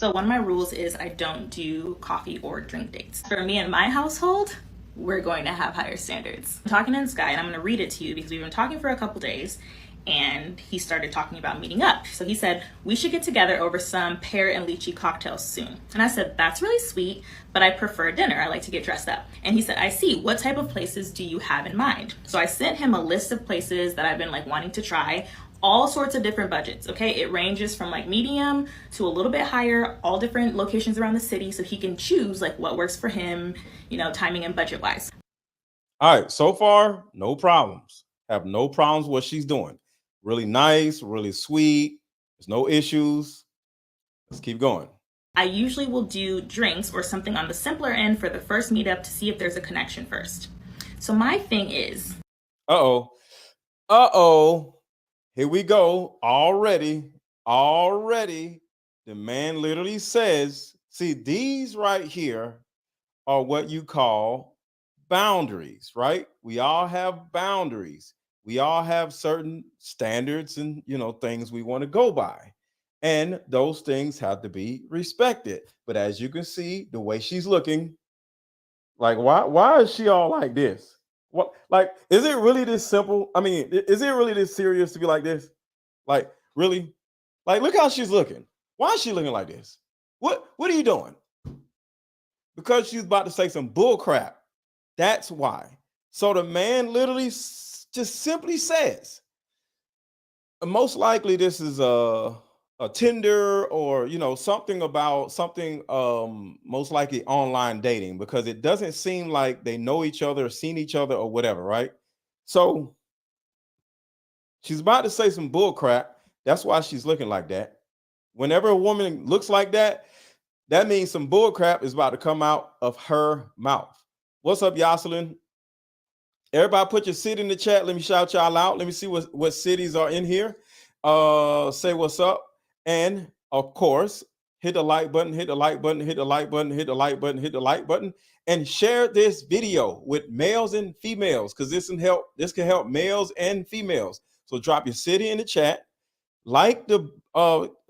So one of my rules is I don't do coffee or drink dates. For me and my household, we're going to have higher standards. I'm talking to this guy and I'm going to read it to you because we've been talking for a couple days and he started talking about meeting up. So he said, we should get together over some pear and lychee cocktails soon. And I said, that's really sweet, but I prefer dinner. I like to get dressed up. And he said, I see. What type of places do you have in mind? So I sent him a list of places that I've been wanting to try, all sorts of different budgets. Okay. It ranges from medium to a little bit higher, all different locations around the city. So he can choose what works for him, timing and budget wise. All right. So far, no problems. Have no problems with what she's doing. Really nice, really sweet. There's no issues. Let's keep going. I usually will do drinks or something on the simpler end for the first meetup to see if there's a connection first. So my thing is, Here we go. Already. The man literally says, see, these right here are what you call boundaries, right? We all have boundaries. We all have certain standards and, things we want to go by. And those things have to be respected. But as you can see, the way she's looking, why is she all like this? What, is it really this simple? I mean, is it really this serious to be like this? Really? Look how she's looking. Why is she looking like this? What are you doing? Because she's about to say some bull crap. That's why. So the man literally just simply says, most likely this is a Tinder or something most likely online dating, because it doesn't seem like they know each other or seen each other or whatever, right? So she's about to say some bull crap. That's why she's looking like that. Whenever a woman looks like that, that means some bull crap is about to come out of her mouth. What's up, Yoselin? Everybody put your city in the chat. Let me shout y'all out. Let me see what cities are in here. Say what's up. And of course, hit the like button, hit the like button, hit the like button, hit the like button, hit the like button, and share this video with males and females, because this can help males and females. So drop your city in the chat, like the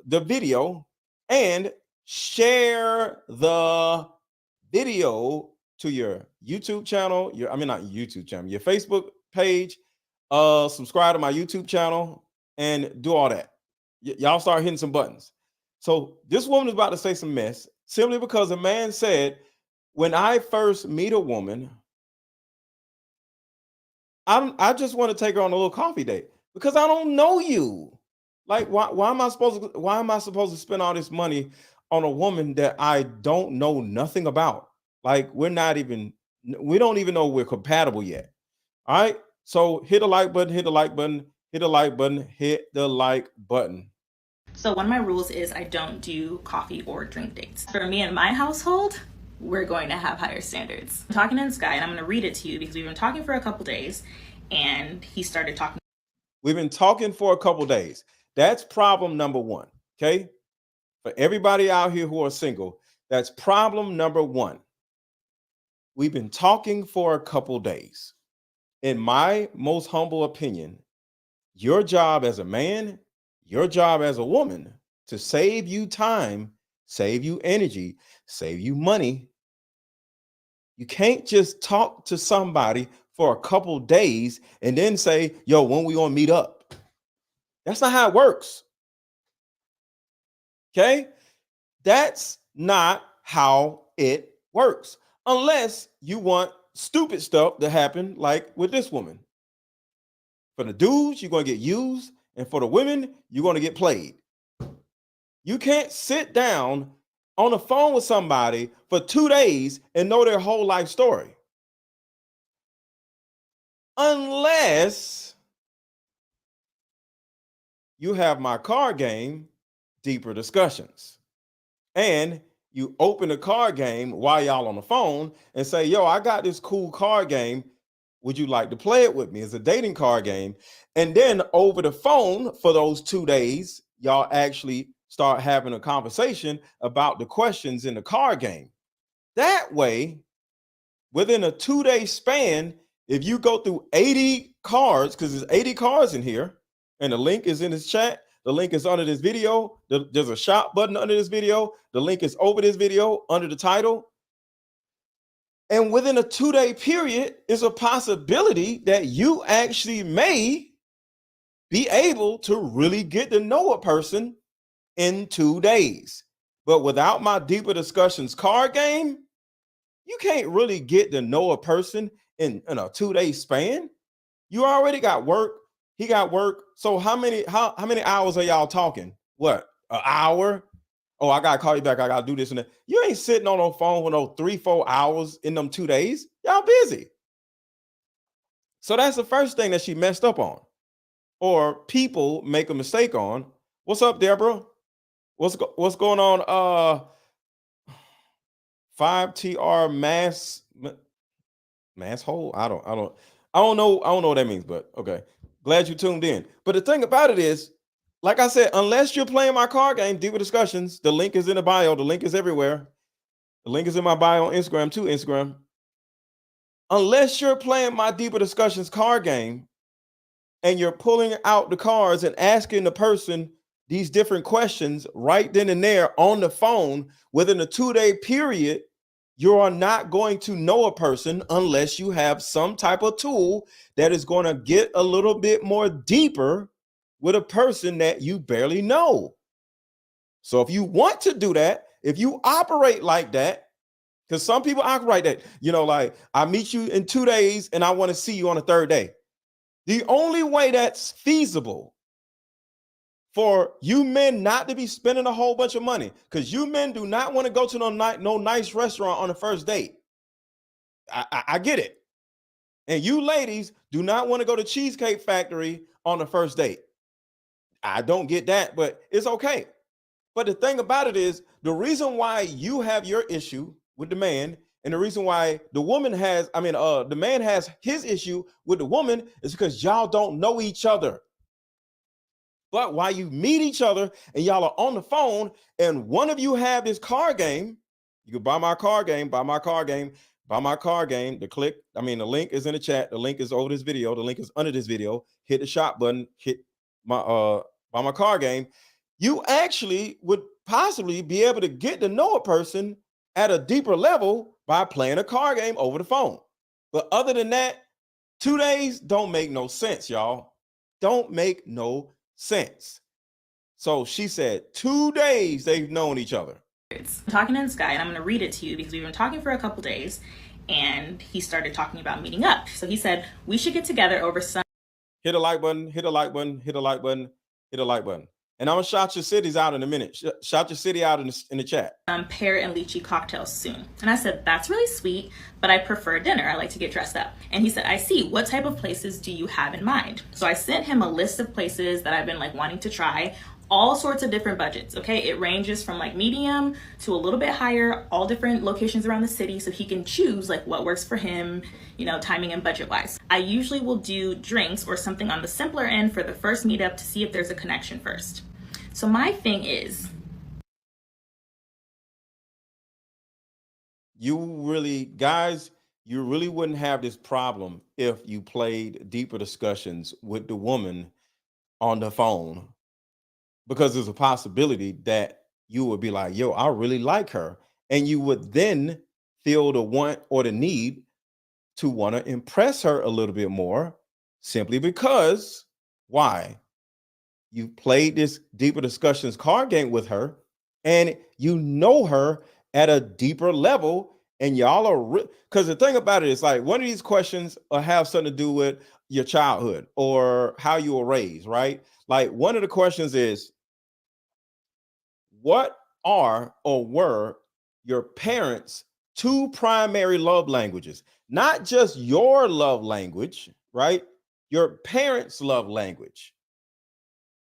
video, and share the video to your YouTube channel, your Facebook page, subscribe to my YouTube channel, and do all that. Y'all start hitting some buttons. So this woman is about to say some mess simply because a man said, when I first meet a woman, I just want to take her on a little coffee date because I don't know you. Why am I supposed to spend all this money on a woman that I don't know nothing about? We don't even know we're compatible yet. All right. So hit the like button, hit the like button, hit the like button, hit the like button. So one of my rules is I don't do coffee or drink dates. For me and my household, we're going to have higher standards. I'm talking to this guy and I'm going to read it to you because we've been talking for a couple days and he started talking. We've been talking for a couple days. That's problem number one. Okay. For everybody out here who are single, that's problem number one. We've been talking for a couple days. In my most humble opinion, your job as a man, your job as a woman, to save you time, save you energy, save you money. You can't just talk to somebody for a couple days and then say, yo, when we gonna meet up? That's not how it works. Okay? That's not how it works. Unless you want stupid stuff to happen like with this woman. For the dudes, you're going to get used. And for the women, you're going to get played. You can't sit down on the phone with somebody for 2 days and know their whole life story. Unless you have my card game, Deeper Discussions. And you open the card game while y'all on the phone and say, yo, I got this cool card game. Would you like to play it with me? It's a dating card game. And then over the phone for those 2 days, y'all actually start having a conversation about the questions in the card game. That way, within a 2-day span, if you go through 80 cards, because there's 80 cards in here, and the link is in this chat, The link is under this video. There's a shop button under this video. The link is over this video under the title. And within a 2-day period, is a possibility that you actually may be able to really get to know a person in 2 days. But without my deeper discussions card game, you can't really get to know a person in a 2-day span. You already got work. He got work. So how many hours are y'all talking? What, an hour? Oh, I gotta call you back. I gotta do this and that. You ain't sitting on the phone for no 3-4 hours in them 2 days. Y'all busy. So that's the first thing that she messed up on, or people make a mistake on. What's up, Deborah? What's going on? 5TR mass hole. I don't know what that means, but okay. Glad you tuned in. But the thing about it is, like I said, unless you're playing my card game, Deeper Discussions, the link is in the bio. The link is everywhere. The link is in my bio on Instagram too. Instagram. Unless you're playing my Deeper Discussions card game and you're pulling out the cards and asking the person these different questions right then and there on the phone within a 2-day period, you are not going to know a person unless you have some type of tool that is going to get a little bit more deeper with a person that you barely know. So if you want to do that, if you operate like that, because some people operate that, like I meet you in 2 days and I want to see you on the 3rd day. The only way that's feasible for you men not to be spending a whole bunch of money, because you men do not want to go to no nice restaurant on the first date. I get it. And you ladies do not want to go to Cheesecake Factory on the first date. I don't get that, but it's okay. But the thing about it is, the reason why you have your issue with the man, and the reason why the man has his issue with the woman, is because y'all don't know each other. But while you meet each other and y'all are on the phone and one of you have this card game, you can buy my card game, buy my card game. The link is in the chat. The link is over this video. The link is under this video. Hit the shop button, hit my buy my card game. You actually would possibly be able to get to know a person at a deeper level by playing a card game over the phone. But other than that, 2 days don't make no sense, y'all. Don't make no sense. So she said 2 days they've known each other. I'm talking in Sky, and I'm going to read it to you because we've been talking for a couple days, and he started talking about meeting up. So he said, we should get together over some. Hit a like button, hit a like button, hit a like button, hit a like button. And I'm going to shout your cities out in a minute. Shout your city out in the chat. Pear and lychee cocktails soon. And I said, that's really sweet, but I prefer dinner. I like to get dressed up. And he said, I see. What type of places do you have in mind? So I sent him a list of places that I've been wanting to try, all sorts of different budgets. Okay. It ranges from medium to a little bit higher, all different locations around the city. So he can choose what works for him, timing and budget wise. I usually will do drinks or something on the simpler end for the first meetup to see if there's a connection first. So my thing is, you really wouldn't have this problem if you played deeper discussions with the woman on the phone, because there's a possibility that you would be like, yo, I really like her. And you would then feel the want or the need to want to impress her a little bit more, simply because why? You played this deeper discussions card game with her and you know her at a deeper level, and y'all are because the thing about it is one of these questions have something to do with your childhood or how you were raised, right? One of the questions is, what are or were your parents' 2 primary love languages? Not just your love language, right? Your parents' love language.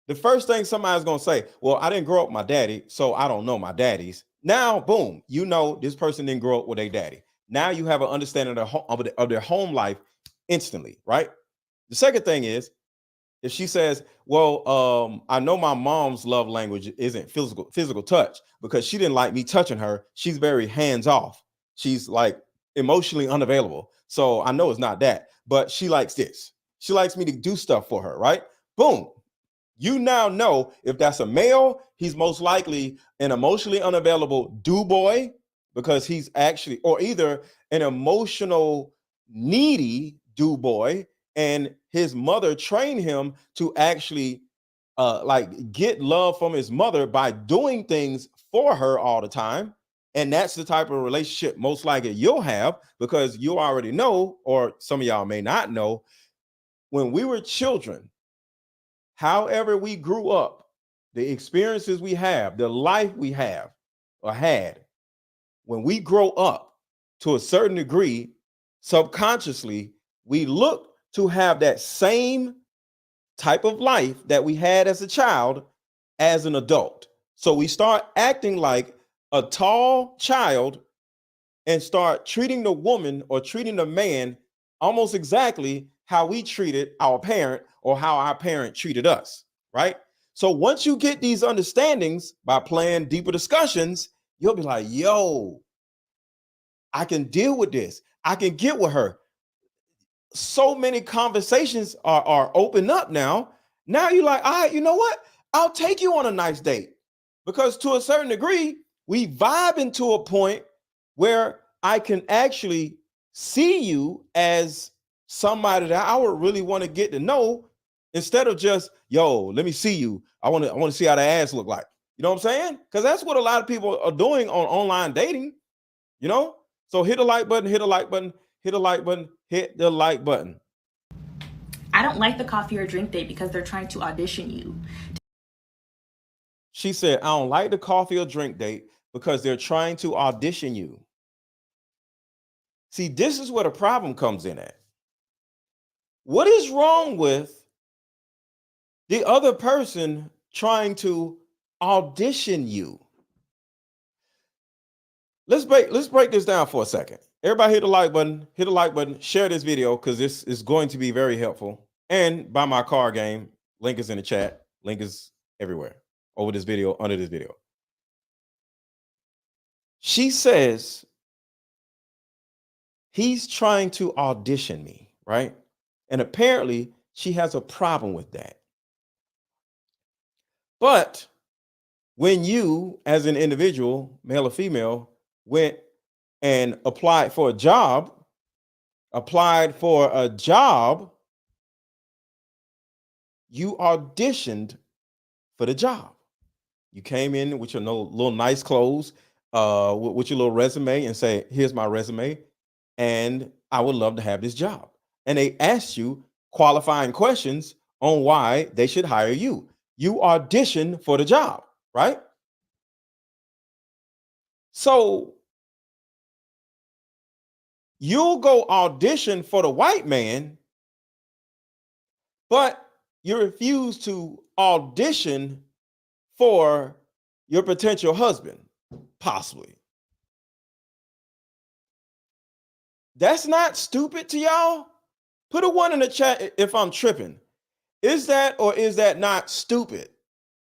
The first thing somebody's going to say, well, I didn't grow up with my daddy, so I don't know my daddies. Now, boom, this person didn't grow up with their daddy. Now you have an understanding of their home life instantly, right? The second thing is, if she says, well, I know my mom's love language isn't physical touch because she didn't like me touching her. She's very hands off. She's emotionally unavailable. So I know it's not that, but she likes this. She likes me to do stuff for her, right? Boom. You now know if that's a male, he's most likely an emotionally unavailable do boy because he's actually, or either an emotional needy do boy, and his mother trained him to actually like get love from his mother by doing things for her all the time. And that's the type of relationship most likely you'll have, because you already know, or some of y'all may not know, when we were children, however we grew up, the experiences we have, the life we have or had, when we grow up to a certain degree, subconsciously, we look to have that same type of life that we had as a child as an adult. So we start acting like a tall child and start treating the woman or treating the man almost exactly how we treated our parent or how our parent treated us, right? So once you get these understandings by playing deeper discussions, you'll be like, yo, I can deal with this. I can get with her. So many conversations are open up now. Now you're like, all right, you know what? I'll take you on a nice date. Because to a certain degree, we vibe into a point where I can actually see you as somebody that I would really want to get to know, instead of just, yo, let me see you. I want to see how the ass look like. You know what I'm saying? Because that's what a lot of people are doing on online dating, you know? So hit the like button, hit the like button, hit the like button, hit the like button. I don't like the coffee or drink date because they're trying to audition you. She said, I don't like the coffee or drink date because they're trying to audition you. See, this is where the problem comes in at. What is wrong with the other person trying to audition you? Let's break this down for a second. Everybody hit the like button, share this video because this is going to be very helpful. And buy my card game. Link is in the chat. Link is everywhere over this video, under this video. She says, he's trying to audition me, right? And apparently she has a problem with that. But when you, as an individual, male or female, went and applied for a job, you auditioned for the job. You came in with your little nice clothes, with your little resume, and say, here's my resume, and I would love to have this job. And they asked you qualifying questions on why they should hire you. You auditioned for the job, right? So you'll go audition for the white man, but you refuse to audition for your potential husband, possibly. That's not stupid to y'all? Put a 1 in the chat if I'm tripping. Is that or is that not stupid?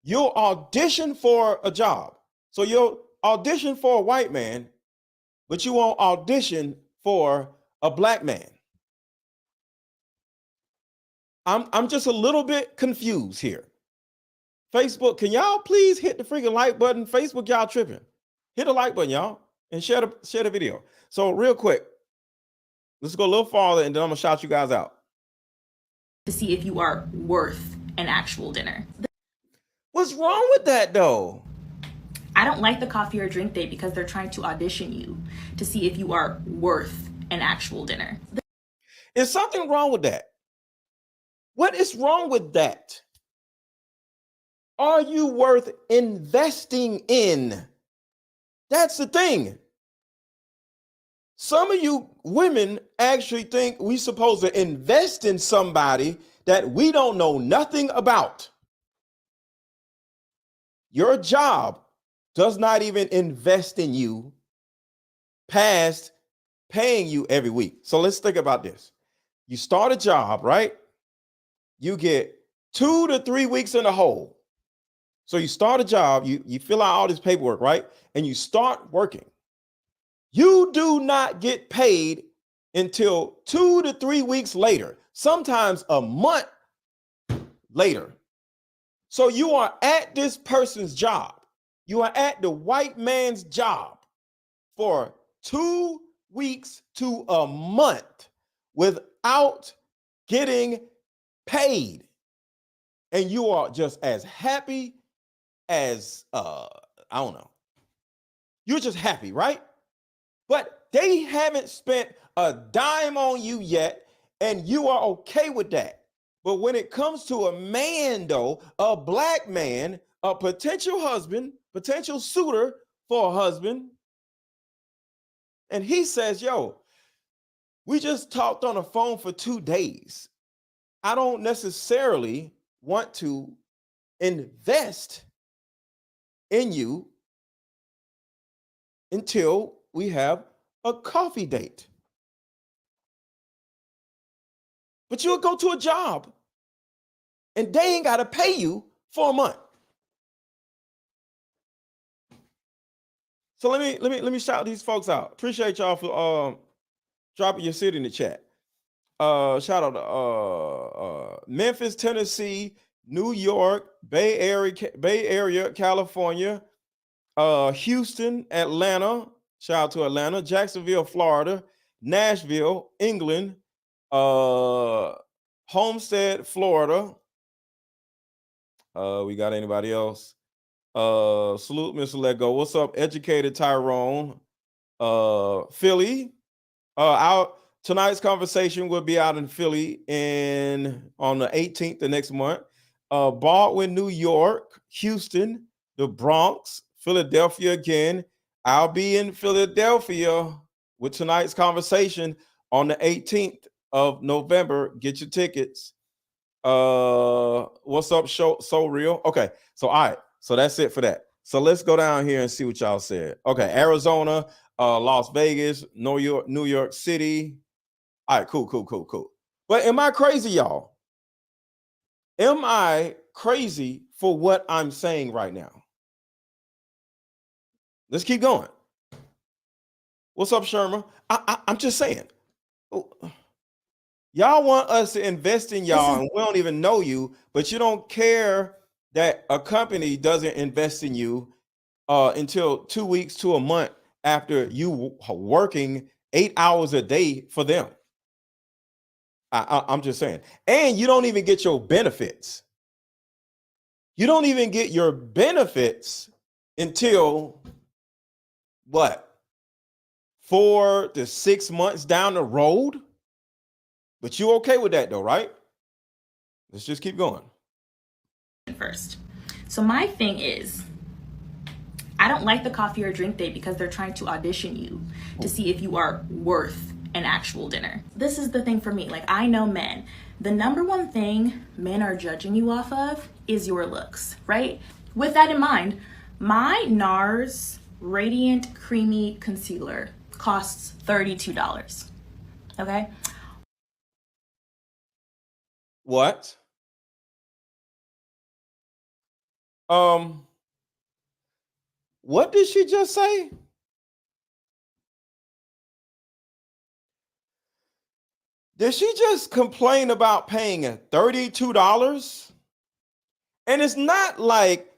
You'll audition for a job. So you'll audition for a white man, but you won't audition for a black man. I'm just a little bit confused here. Facebook, can y'all please hit the freaking like button? Facebook, y'all tripping. Hit the like button, y'all, and share the video. So real quick, let's go a little farther and then I'm gonna shout you guys out. To see if you are worth an actual dinner. What's wrong with that though? I don't like the coffee or drink date because they're trying to audition you to see if you are worth an actual dinner. Is something wrong with that? What is wrong with that? Are you worth investing in? That's the thing. Some of you women actually think we're supposed to invest in somebody that we don't know nothing about. Your job does not even invest in you past paying you every week. So let's think about this. You start a job, right? You get 2 to 3 weeks in the hole. So you start a job, you fill out all this paperwork, right? And you start working. You do not get paid until 2 to 3 weeks later, sometimes a month later. So you are at this person's job. You are at the white man's job for 2 weeks to a month without getting paid. And you are just as happy as, I don't know. You're just happy, right? But they haven't spent a dime on you yet, and you are okay with that. But when it comes to a man, though, a black man, a potential husband, potential suitor for a husband, and he says, yo, we just talked on the phone for 2 days. I don't necessarily want to invest in you until we have a coffee date. But you'll go to a job and they ain't got to pay you for a month. So let me shout these folks out. Appreciate y'all for dropping your city in the chat. Shout out to Memphis, Tennessee, New York, Bay Area, California, Houston, Atlanta. Shout out to Atlanta, Jacksonville, Florida, Nashville, England, Homestead, Florida. We got anybody else? Salute, MrLetGo. What's up, Educated Tyrone? Philly. Tonight's conversation will be out in Philly on the 18th the next month. Baldwin, New York, Houston, the Bronx, Philadelphia again. I'll be in Philadelphia with tonight's conversation on the 18th of November. Get your tickets. What's up, So Real? Okay, so all right, so that's it for that. So let's go down here and see what y'all said. Okay, Arizona, Las Vegas, New York City. All right, cool. But am I crazy, y'all? Am I crazy for what I'm saying right now? Let's keep going. What's up, Sherma? I'm just saying. Y'all want us to invest in y'all and we don't even know you, but you don't care that a company doesn't invest in you until 2 weeks to a month after you working 8 hours a day for them. I'm just saying. And you don't even get your benefits. You don't even get your benefits until what? 4 to 6 months down the road? But you okay with that though, right? Let's just keep going. First. So my thing is, I don't like the coffee or drink date because they're trying to audition you to see if you are worth an actual dinner. This is the thing for me. Like, I know men. The number one thing men are judging you off of is your looks, right? With that in mind, my NARS Radiant Creamy Concealer costs $32. Okay? What? What did she just say? Did she just complain about paying $32? And it's not like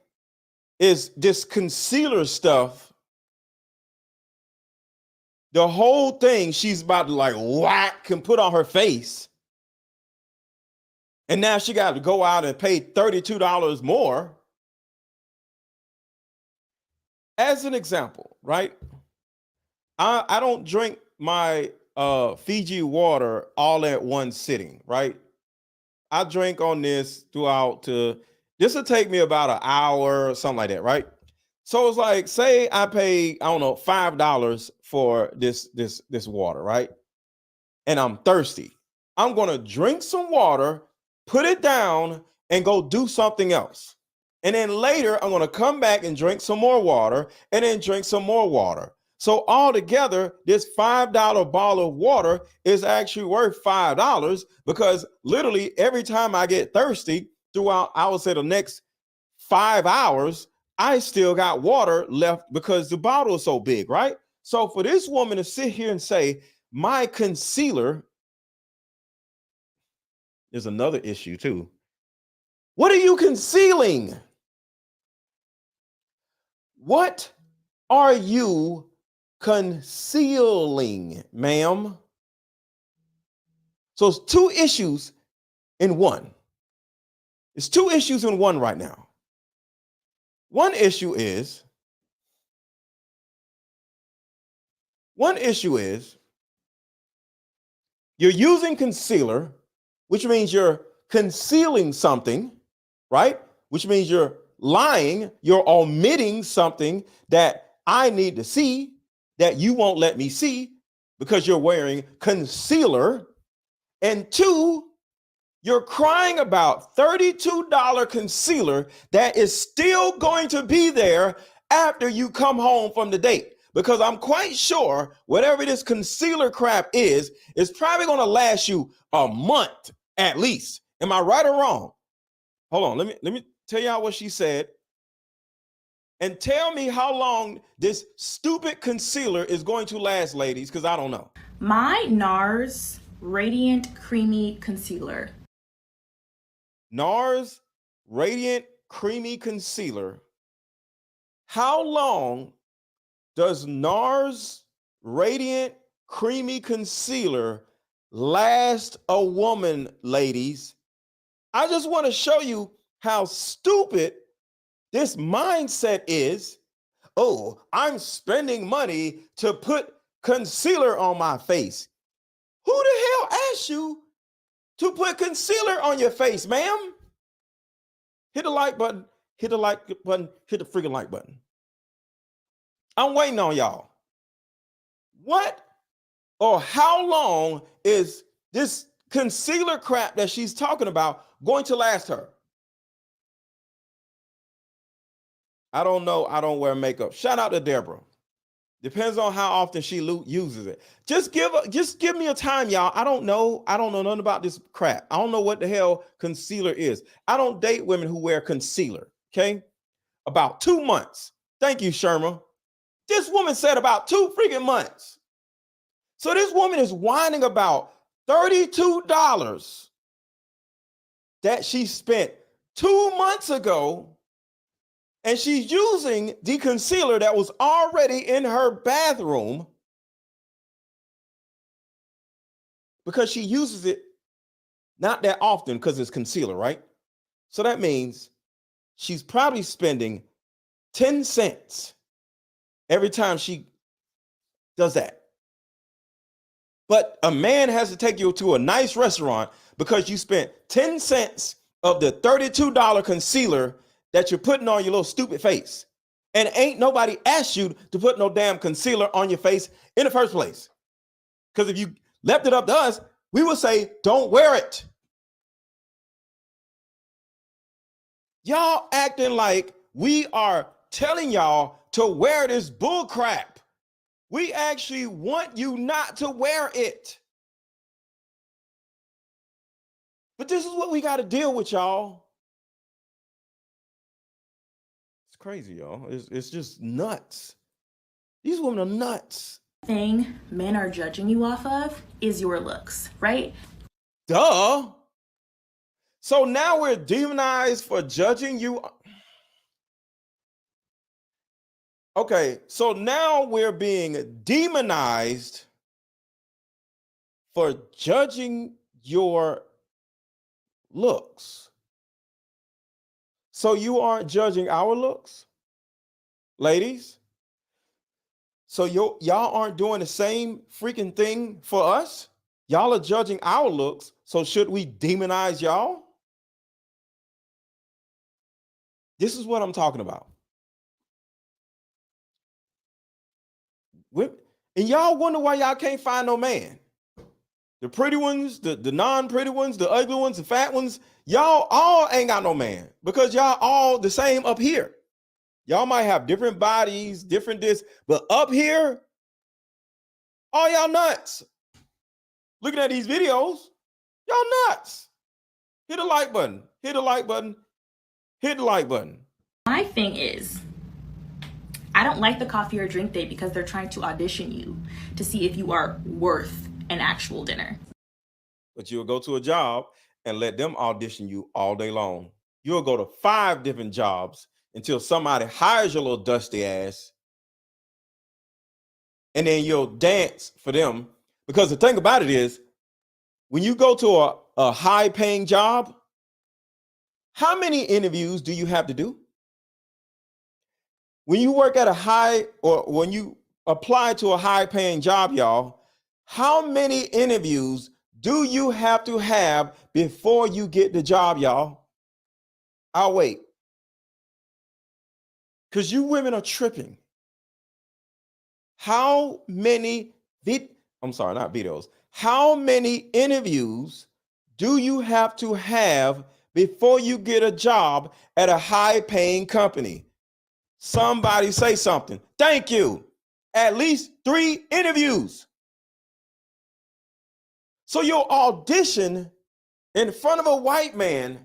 it's this concealer stuff. The whole thing she's about to like whack and put on her face. And now she got to go out and pay $32 more. As an example, right? I don't drink my Fiji water all at one sitting, right? I drink on this throughout this will take me about an hour or something like that, right? So it's like, say I pay, I don't know, $5 for this water, right? And I'm thirsty. I'm gonna drink some water, put it down, and go do something else. And then later, I'm going to come back and drink some more water and then drink some more water. So altogether, this $5 bottle of water is actually worth $5 because literally every time I get thirsty throughout, I would say the next 5 hours, I still got water left because the bottle is so big, right? So for this woman to sit here and say, my concealer is another issue too. What are you concealing? What are you concealing, ma'am? So it's two issues in one. It's two issues in one right now. One issue is you're using concealer, which means you're concealing something, right? Which means you're lying, you're omitting something that I need to see that you won't let me see because you're wearing concealer. And two, you're crying about $32 concealer that is still going to be there after you come home from the date. Because I'm quite sure whatever this concealer crap is probably going to last you a month at least. Am I right or wrong? Hold on, let me tell y'all what she said. And tell me how long this stupid concealer is going to last, ladies, because I don't know. My NARS Radiant Creamy Concealer. NARS Radiant Creamy Concealer. How long does NARS Radiant Creamy Concealer last a woman, ladies? I just want to show you how stupid this mindset is. Oh, I'm spending money to put concealer on my face. Who the hell asked you to put concealer on your face, ma'am? Hit the like button, hit the like button, hit the freaking like button. I'm waiting on y'all. What or how long is this concealer crap that she's talking about going to last her? I don't know. I don't wear makeup. Shout out to Deborah. Depends on how often she uses it. Just give me a time, y'all. I don't know nothing about this crap. I don't know what the hell concealer is. I don't date women who wear concealer. Okay, about 2 months. Thank you, Sherma. This woman said about 2 freaking months. So this woman is whining about $32 that she spent 2 months ago, and she's using the concealer that was already in her bathroom because she uses it not that often because it's concealer, right? So that means she's probably spending 10 cents every time she does that. But a man has to take you to a nice restaurant because you spent 10 cents of the $32 concealer that you're putting on your little stupid face. And ain't nobody asked you to put no damn concealer on your face in the first place. Because if you left it up to us, we would say, don't wear it. Y'all acting like we are telling y'all to wear this bull crap. We actually want you not to wear it. But this is what we got to deal with, y'all. It's crazy, y'all. It's just nuts. These women are nuts. Thing men are judging you off of is your looks, right? Duh. So now we're demonized for judging you. Okay, so now we're being demonized for judging your looks. So you aren't judging our looks, ladies? So y'all aren't doing the same freaking thing for us? Y'all are judging our looks, so should we demonize y'all? This is what I'm talking about. And y'all wonder why y'all can't find no man. The pretty ones, the non-pretty ones, the ugly ones, the fat ones, y'all all ain't got no man because y'all all the same up here. Y'all might have different bodies, different this, but up here, all y'all nuts. Looking at these videos, y'all nuts. Hit the like button, hit the like button, hit the like button. My thing is, I don't like the coffee or drink date because they're trying to audition you to see if you are worth an actual dinner. But you'll go to a job and let them audition you all day long. You'll go to 5 different jobs until somebody hires your little dusty ass. And then you'll dance for them. Because the thing about it is, when you go to a high paying job, how many interviews do you have to do? When you work at a high, or when you apply to a high paying job, y'all, how many interviews do you have to have before you get the job, y'all? I'll wait. Because you women are tripping. How many how many interviews do you have to have before you get a job at a high paying company? Somebody say something. Thank you. At least 3 interviews. So you'll audition in front of a white man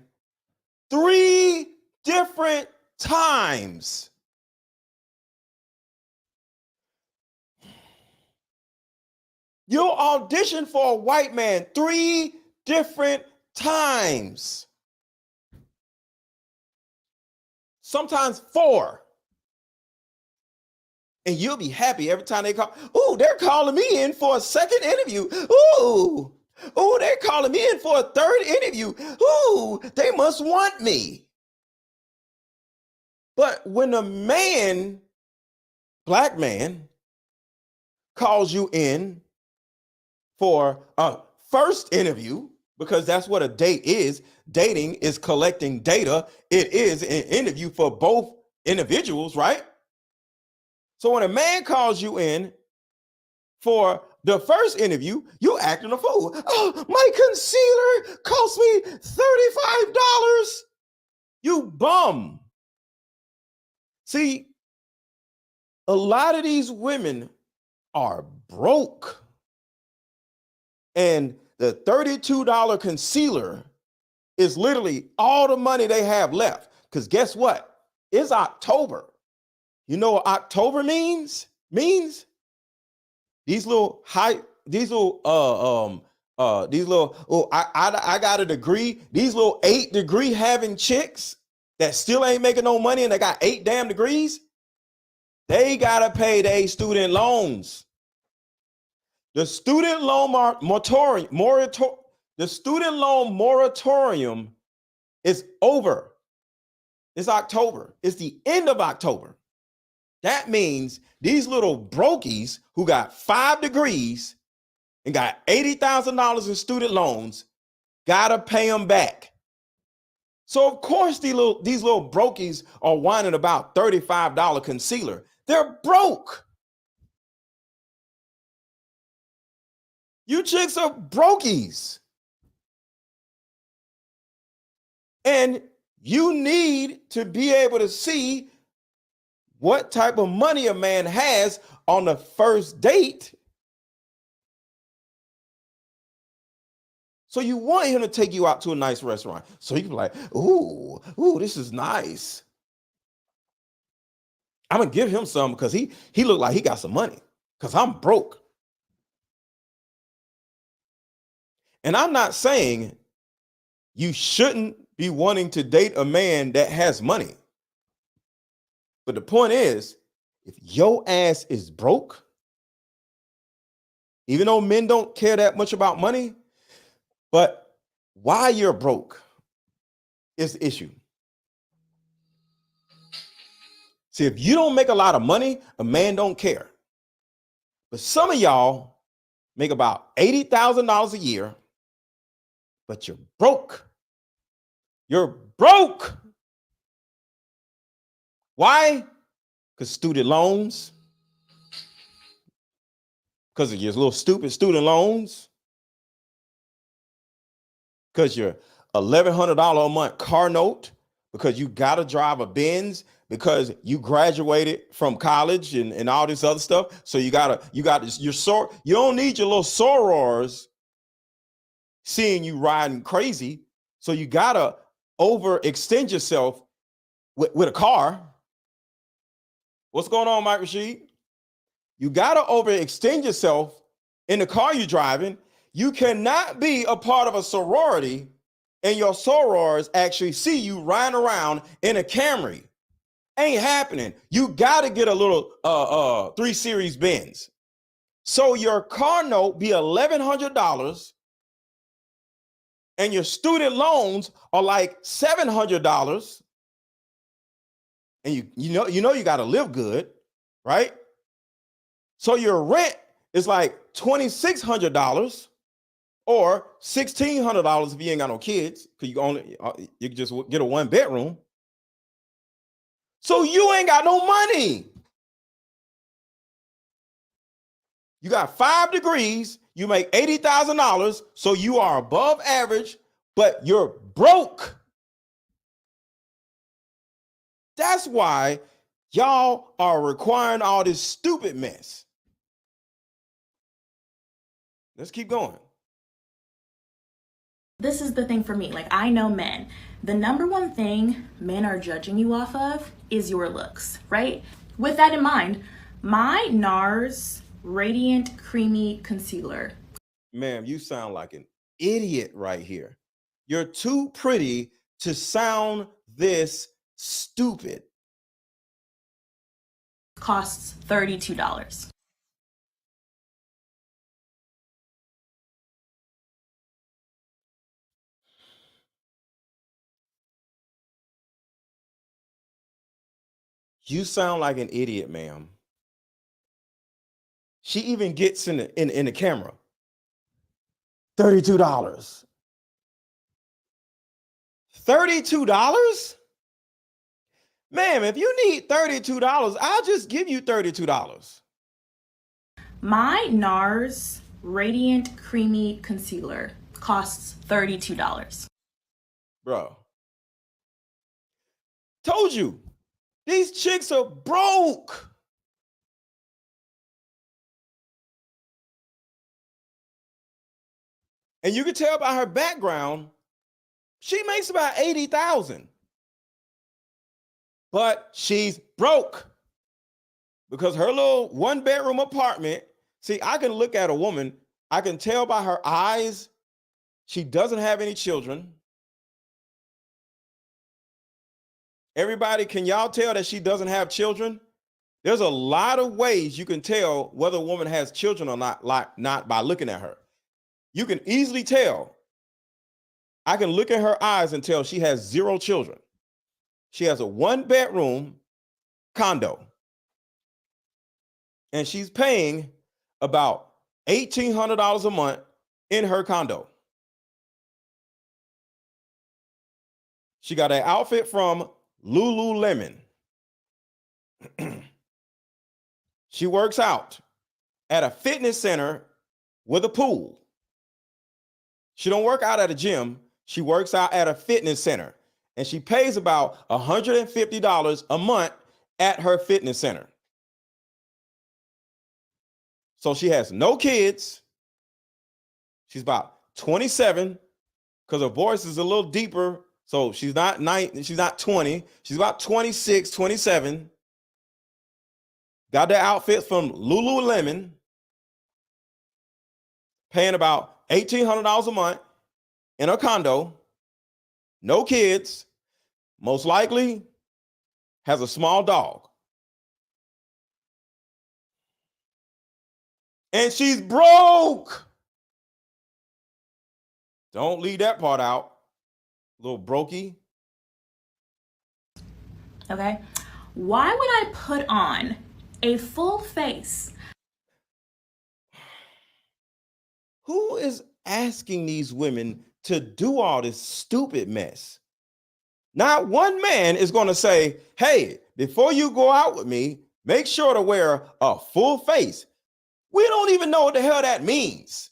3 different times. You'll audition for a white man 3 different times. Sometimes 4. And you'll be happy every time they call. Ooh, they're calling me in for a second interview. Ooh, they're calling me in for a 3rd interview. Ooh, they must want me. But when a man, black man, calls you in for a first interview, because that's what a date is. Dating is collecting data. It is an interview for both individuals, right? So when a man calls you in for the first interview, you acting a fool. Oh, my concealer cost me $35. You bum. See, a lot of these women are broke. And the $32 concealer is literally all the money they have left. Because guess what? It's October. You know what October means? These little, I got a degree. These little 8-degree having chicks that still ain't making no money and they got 8 damn degrees. They gotta pay their student loans. The student loan moratorium is over. It's October. It's the end of October. That means these little brokies who got 5 degrees and got $80,000 in student loans gotta pay them back. So of course these little brokies are whining about $35 concealer. They're broke. You chicks are brokies. And you need to be able to see what type of money a man has on the first date. So you want him to take you out to a nice restaurant. So you can be like, ooh, this is nice. I'm gonna give him some because he looked like he got some money because I'm broke. And I'm not saying you shouldn't be wanting to date a man that has money. But the point is, if your ass is broke, even though men don't care that much about money, but why you're broke is the issue. See, if you don't make a lot of money, a man don't care. But some of y'all make about $80,000 a year, but you're broke. You're broke. Why? Because student loans. Because of your little stupid student loans. Because your $1,100 a month car note. Because you got to drive a Benz. Because you graduated from college and all this other stuff. So you don't need your little sorors seeing you riding crazy. So you got to overextend yourself with a car. What's going on, Mike Rashid? You got to overextend yourself in the car you're driving. You cannot be a part of a sorority and your sorors actually see you riding around in a Camry. Ain't happening. You got to get a little 3 Series Benz. So your car note be $1,100 and your student loans are like $700. And you know you got to live good, right? So your rent is like $2,600 or $1,600 if you ain't got no kids, because you can just get a 1-bedroom. So you ain't got no money. You got 5 degrees, you make $80,000, so you are above average, but you're broke. That's why y'all are requiring all this stupid mess. Let's keep going. This is the thing for me. Like, I know men. The number one thing men are judging you off of is your looks, right? With that in mind, my NARS Radiant Creamy Concealer. Ma'am, you sound like an idiot right here. You're too pretty to sound this stupid. Costs $32. You sound like an idiot, ma'am. She even gets in the camera. $32. $32? Ma'am, if you need $32, I'll just give you $32. My NARS Radiant Creamy Concealer costs $32. Bro. Told you, these chicks are broke. And you can tell by her background, she makes about 80,000. But she's broke because her little 1-bedroom apartment. See, I can look at a woman, I can tell by her eyes, she doesn't have any children. Everybody, can y'all tell that she doesn't have children? There's a lot of ways you can tell whether a woman has children or not by looking at her. You can easily tell. I can look at her eyes and tell she has 0 children. She has a 1-bedroom condo. And she's paying about $1,800 a month in her condo. She got an outfit from Lululemon. She works out at a fitness center with a pool. She don't work out at a gym. She works out at a fitness center. And she pays about $150 a month at her fitness center. So she has no kids. She's about 27 because her voice is a little deeper. So she's not 20. She's about 26, 27. Got the outfits from Lululemon. Paying about $1,800 a month in a condo. No kids. Most likely has a small dog. And she's broke. Don't leave that part out, little brokey. Okay. Why would I put on a full face? Who is asking these women to do all this stupid mess? Not one man is going to say, hey, before you go out with me, make sure to wear a full face. We don't even know what the hell that means.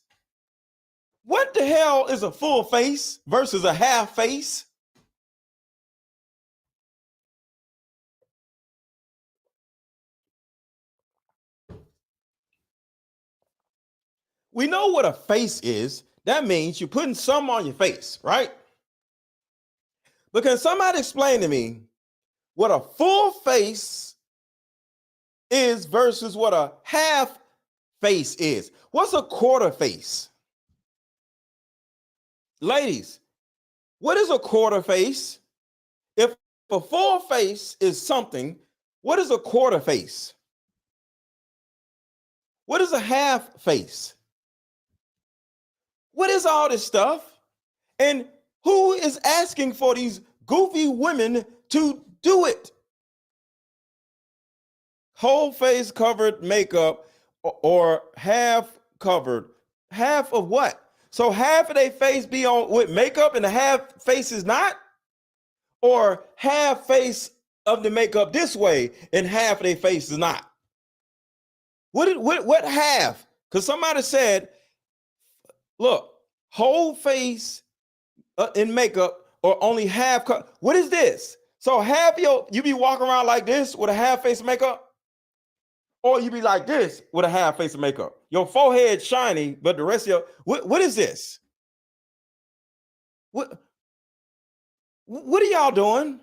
What the hell is a full face versus a half face? We know what a face is. That means you're putting something on your face, right? But can somebody explain to me what a full face is versus what a half face is? What's a quarter face? Ladies, What is a quarter face? If a full face is something, what is a quarter face? What is a half face? What is all this stuff? And who is asking for these goofy women to do it? Whole face covered makeup or half covered. Half of what? So half of their face be on with makeup and the half face is not? Or half face of the makeup this way and half of their face is not? What half? Because somebody said, look, whole face in makeup or only half cut. What is this? So half you be walking around like this with a half face of makeup, or you be like this with a half face of makeup. Your forehead shiny, but the rest of your what is this? What are y'all doing?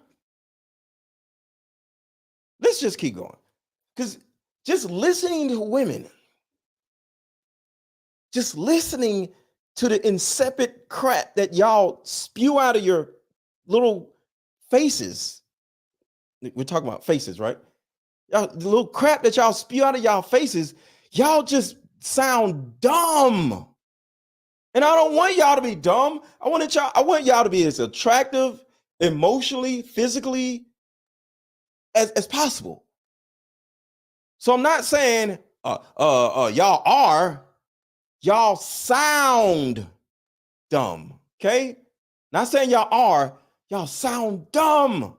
Let's just keep going, because just listening to women, just listening to the insipid crap that y'all spew out of your little faces. We're talking about faces, right? Y'all, the little crap that y'all spew out of y'all faces, y'all just sound dumb. And I don't want y'all to be dumb. I want y'all to be as attractive emotionally, physically as possible. So I'm not saying y'all sound dumb. Okay? Not saying y'all sound dumb.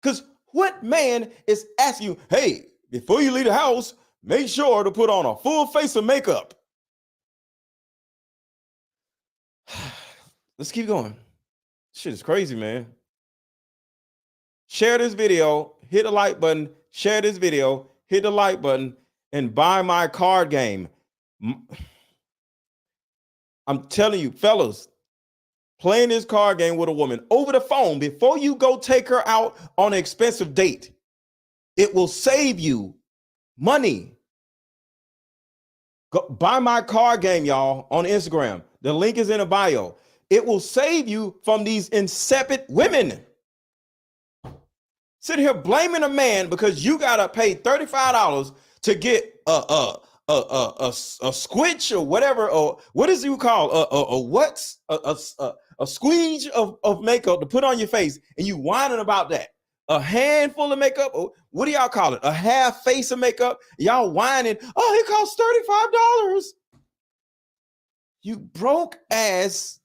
Because what man is asking you, hey, before you leave the house, make sure to put on a full face of makeup? Let's keep going. Shit is crazy, man. Share this video, hit the like button, share this video, hit the like button, and buy my card game. I'm telling you, fellas, playing this card game with a woman over the phone before you go take her out on an expensive date, it will save you money. Go buy my card game, y'all, on Instagram. The link is in the bio. It will save you from these insipid women. Sit here blaming a man because you gotta pay $35 to get a squitch or whatever, or what is you call a squeege of makeup to put on your face, and you whining about that. A handful of makeup, or what do y'all call it? A half face of makeup. Y'all whining, oh, it costs $35. You broke ass.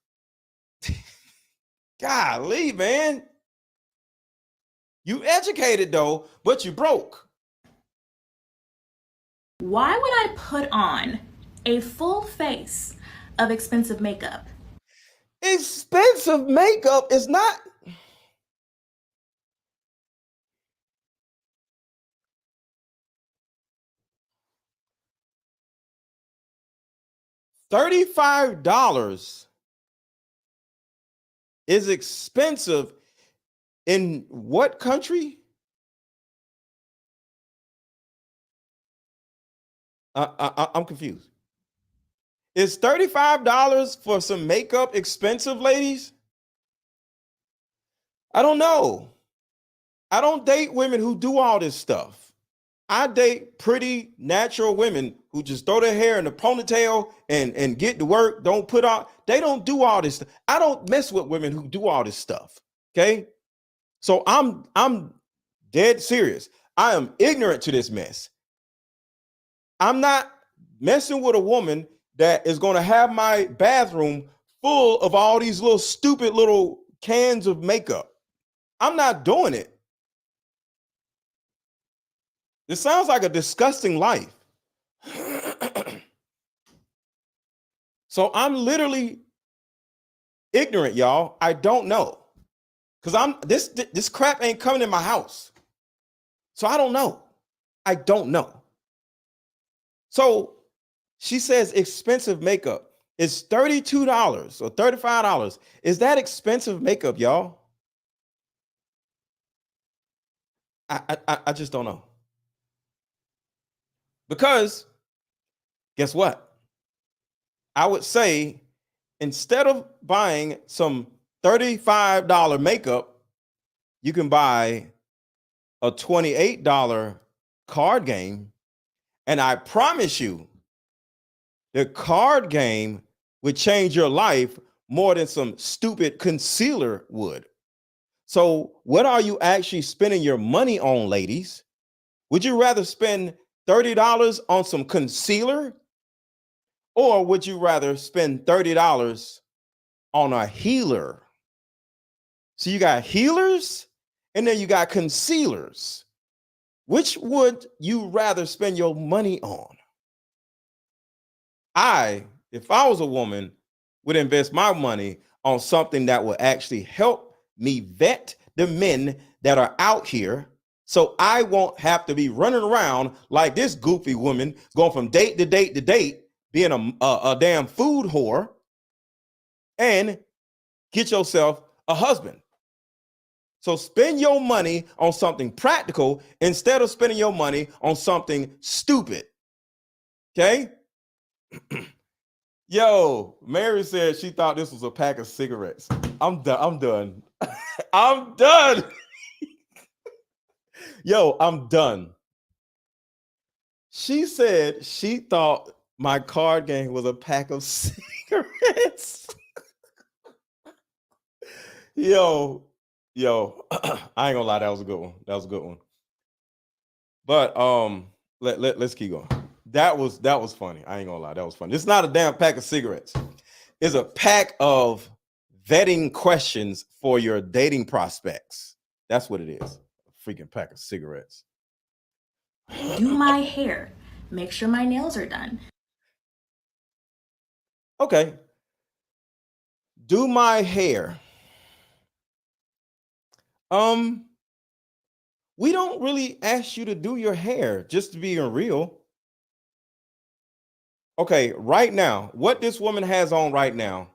Golly, man. You educated though, but you broke. Why would I put on a full face of expensive makeup? Expensive makeup is not. $35 is expensive in what country? I'm confused. Is $35 for some makeup expensive, ladies? I don't know. I don't date women who do all this stuff. I date pretty natural women who just throw their hair in a ponytail and get to work, don't put on, they don't do all this stuff. I don't mess with women who do all this stuff. Okay? So I'm dead serious. I am ignorant to this mess. I'm not messing with a woman that is going to have my bathroom full of all these little stupid little cans of makeup. I'm not doing it. This sounds like a disgusting life. So I'm literally ignorant, y'all. I don't know. Because this crap ain't coming in my house. So I don't know. I don't know. So she says expensive makeup is $32 or $35. Is that expensive makeup, y'all? I just don't know. Because guess what? I would say instead of buying some $35 makeup, you can buy a $28 card game. And I promise you, the card game would change your life more than some stupid concealer would. So what are you actually spending your money on, ladies? Would you rather spend $30 on some concealer, or would you rather spend $30 on a healer? So you got healers and then you got concealers. Which would you rather spend your money on? If I was a woman, would invest my money on something that will actually help me vet the men that are out here, so I won't have to be running around like this goofy woman, going from date to date to date, being a damn food whore, and get yourself a husband. So spend your money on something practical instead of spending your money on something stupid. Okay? Yo, Mary said she thought this was a pack of cigarettes. I'm done. I'm done. I'm done. Yo, I'm done. She said she thought my card game was a pack of cigarettes. Yo, I ain't gonna lie, that was a good one. That was a good one. But let's keep going. That was funny. I ain't gonna lie, that was funny. It's not a damn pack of cigarettes. It's a pack of vetting questions for your dating prospects. That's what it is. A freaking pack of cigarettes. Do my hair. Make sure my nails are done. Okay. Do my hair. We don't really ask you to do your hair, just to be real. Okay, right now, what this woman has on right now,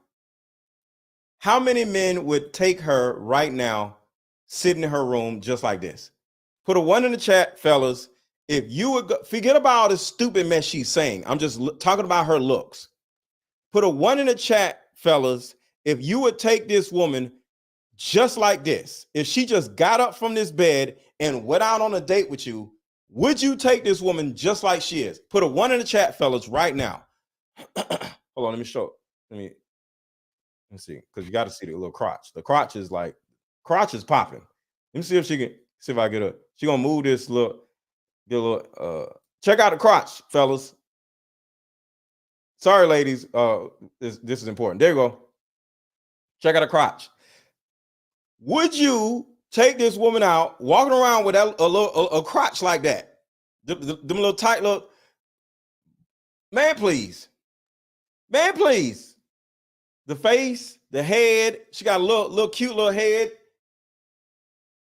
how many men would take her right now, sit in her room just like this? Put a 1 in the chat, fellas. If you would forget about all this stupid mess she's saying, I'm just talking about her looks. Put a 1 in the chat, fellas. If you would take this woman just like this, if she just got up from this bed and went out on a date with you, would you take this woman just like she is? Put a 1 in the chat, fellas, right now. Hold on, let me show. Let me see, because you got to see the little crotch. The crotch is popping. Let me see if I get her. She gonna move this check out the crotch, fellas. Sorry, ladies. This is important. There you go. Check out the crotch. Would you take this woman out walking around with a crotch like that? Them little tight look. Man, please. Man, please. The face, the head. She got a little cute little head.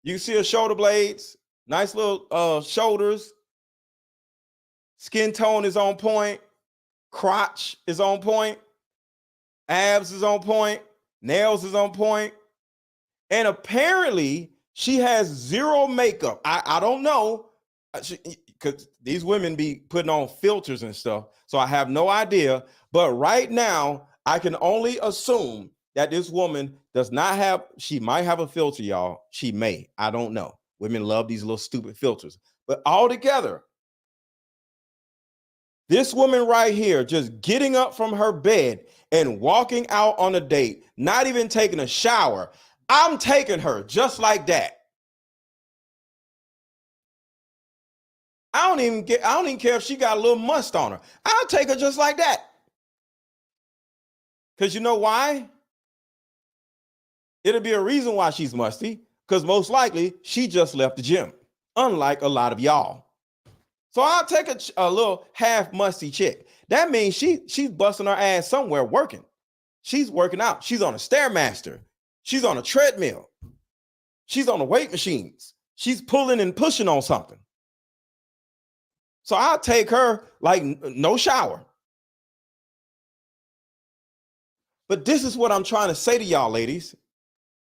You can see her shoulder blades. Nice little shoulders. Skin tone is on point. Crotch is on point. Abs is on point. Nails is on point. And apparently she has zero makeup. I don't know, because these women be putting on filters and stuff. So I have no idea. But right now, I can only assume that this woman she might have a filter, y'all. She may. I don't know. Women love these little stupid filters. But altogether, this woman right here, just getting up from her bed and walking out on a date, not even taking a shower, I'm taking her just like that. I don't even care if she got a little must on her. I'll take her just like that. Because you know why? It'll be a reason why she's musty, because most likely she just left the gym, unlike a lot of y'all. So I'll take a little half musty chick. That means she's busting her ass somewhere working. She's working out. She's on a Stairmaster. She's on a treadmill. She's on the weight machines. She's pulling and pushing on something. So I'll take her like no shower. But this is what I'm trying to say to y'all, ladies.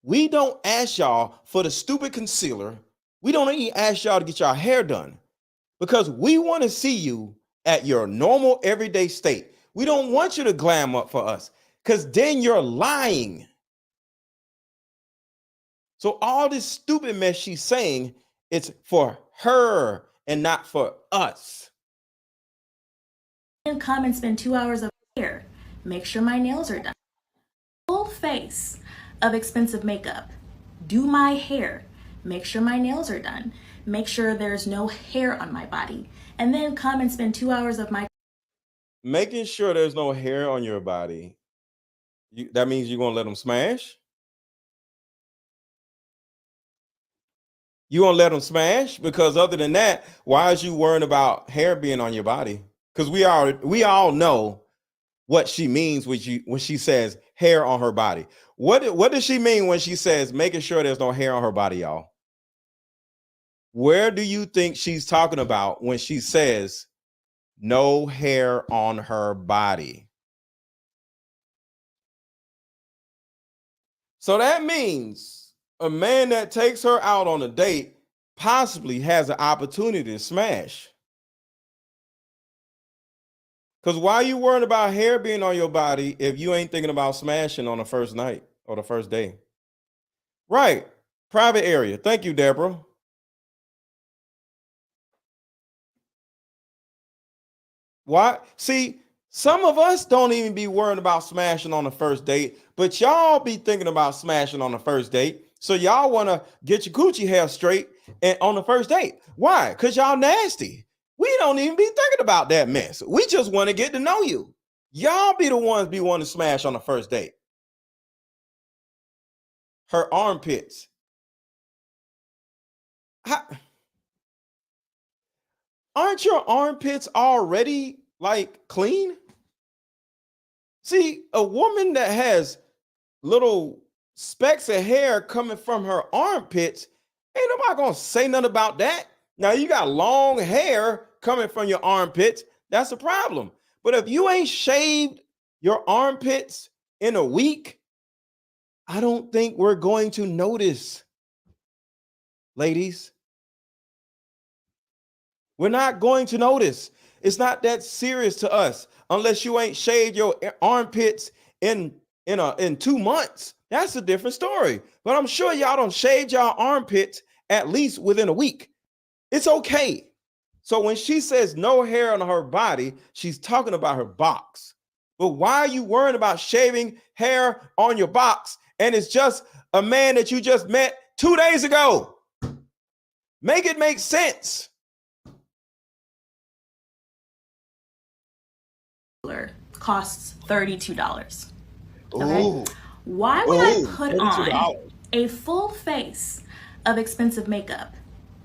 We don't ask y'all for the stupid concealer. We don't even ask y'all to get y'all hair done, because we want to see you at your normal everyday state. We don't want you to glam up for us, because then you're lying. So all this stupid mess she's saying, it's for her and not for us. And come and spend 2 hours of hair. Make sure my nails are done. Full face of expensive makeup. Do my hair. Make sure my nails are done. Make sure there's no hair on my body. And then come and spend 2 hours of my Making sure there's no hair on your body. That means you're going to let them smash? You gonna let them smash? Because other than that, why is you worrying about hair being on your body? Because we all know what she means when she says hair on her body. What does she mean when she says making sure there's no hair on her body, y'all? Where do you think she's talking about when she says no hair on her body? So that means a man that takes her out on a date possibly has an opportunity to smash. Because why are you worrying about hair being on your body if you ain't thinking about smashing on the first night or the first day? Right. Private area. Thank you, Deborah. Why? See, some of us don't even be worrying about smashing on the first date, but y'all be thinking about smashing on the first date. So y'all want to get your coochie hair straight and on the first date. Why? Because y'all nasty. We don't even be thinking about that mess. We just want to get to know you. Y'all be the ones be wanting to smash on the first date. Her armpits. Aren't your armpits already like clean? See, a woman that has little specks of hair coming from her armpits, ain't nobody gonna say nothing about that. Now you got long hair coming from your armpits, that's a problem. But if you ain't shaved your armpits in a week, I don't think we're going to notice, ladies. We're not going to notice. It's not that serious to us unless you ain't shaved your armpits in 2 months. That's a different story. But I'm sure y'all don't shave y'all armpits at least within a week. It's okay. So when she says no hair on her body, she's talking about her box. But why are you worrying about shaving hair on your box? And it's just a man that you just met 2 days ago. Make it make sense. Costs $32. Okay? Ooh. Why would I put $32. On a full face of expensive makeup,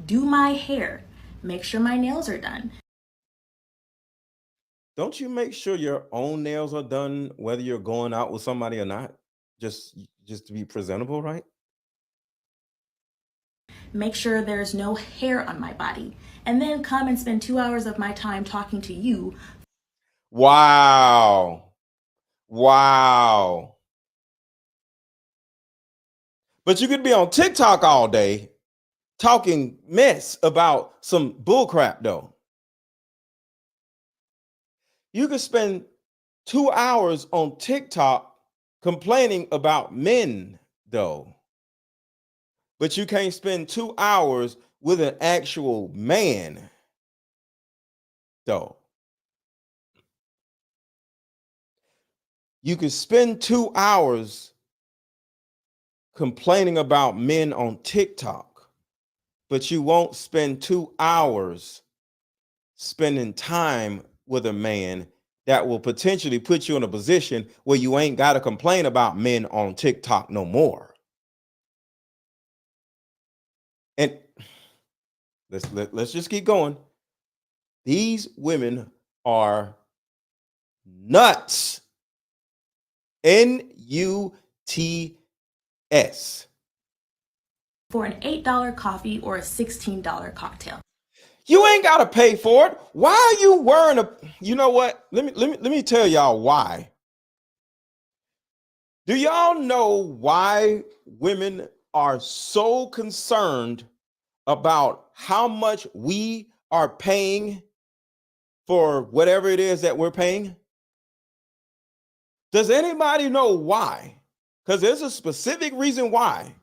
do my hair, make sure my nails are done? Don't you make sure your own nails are done whether you're going out with somebody or not? Just to be presentable, right? Make sure there's no hair on my body, and then come and spend 2 hours of my time talking to you. Wow. But you could be on TikTok all day talking mess about some bullcrap, though. You could spend 2 hours on TikTok complaining about men, though. But you can't spend 2 hours with an actual man, though. You could spend 2 hours complaining about men on TikTok, but you won't spend 2 hours spending time with a man that will potentially put you in a position where you ain't got to complain about men on TikTok no more. And let's just keep going. These women are nuts. Nuts. For an $8 coffee or a $16 cocktail. You ain't got to pay for it. Why are you worrying? You know what? Let me tell y'all why. Do y'all know why women are so concerned about how much we are paying for whatever it is that we're paying? Does anybody know why? Because there's a specific reason why.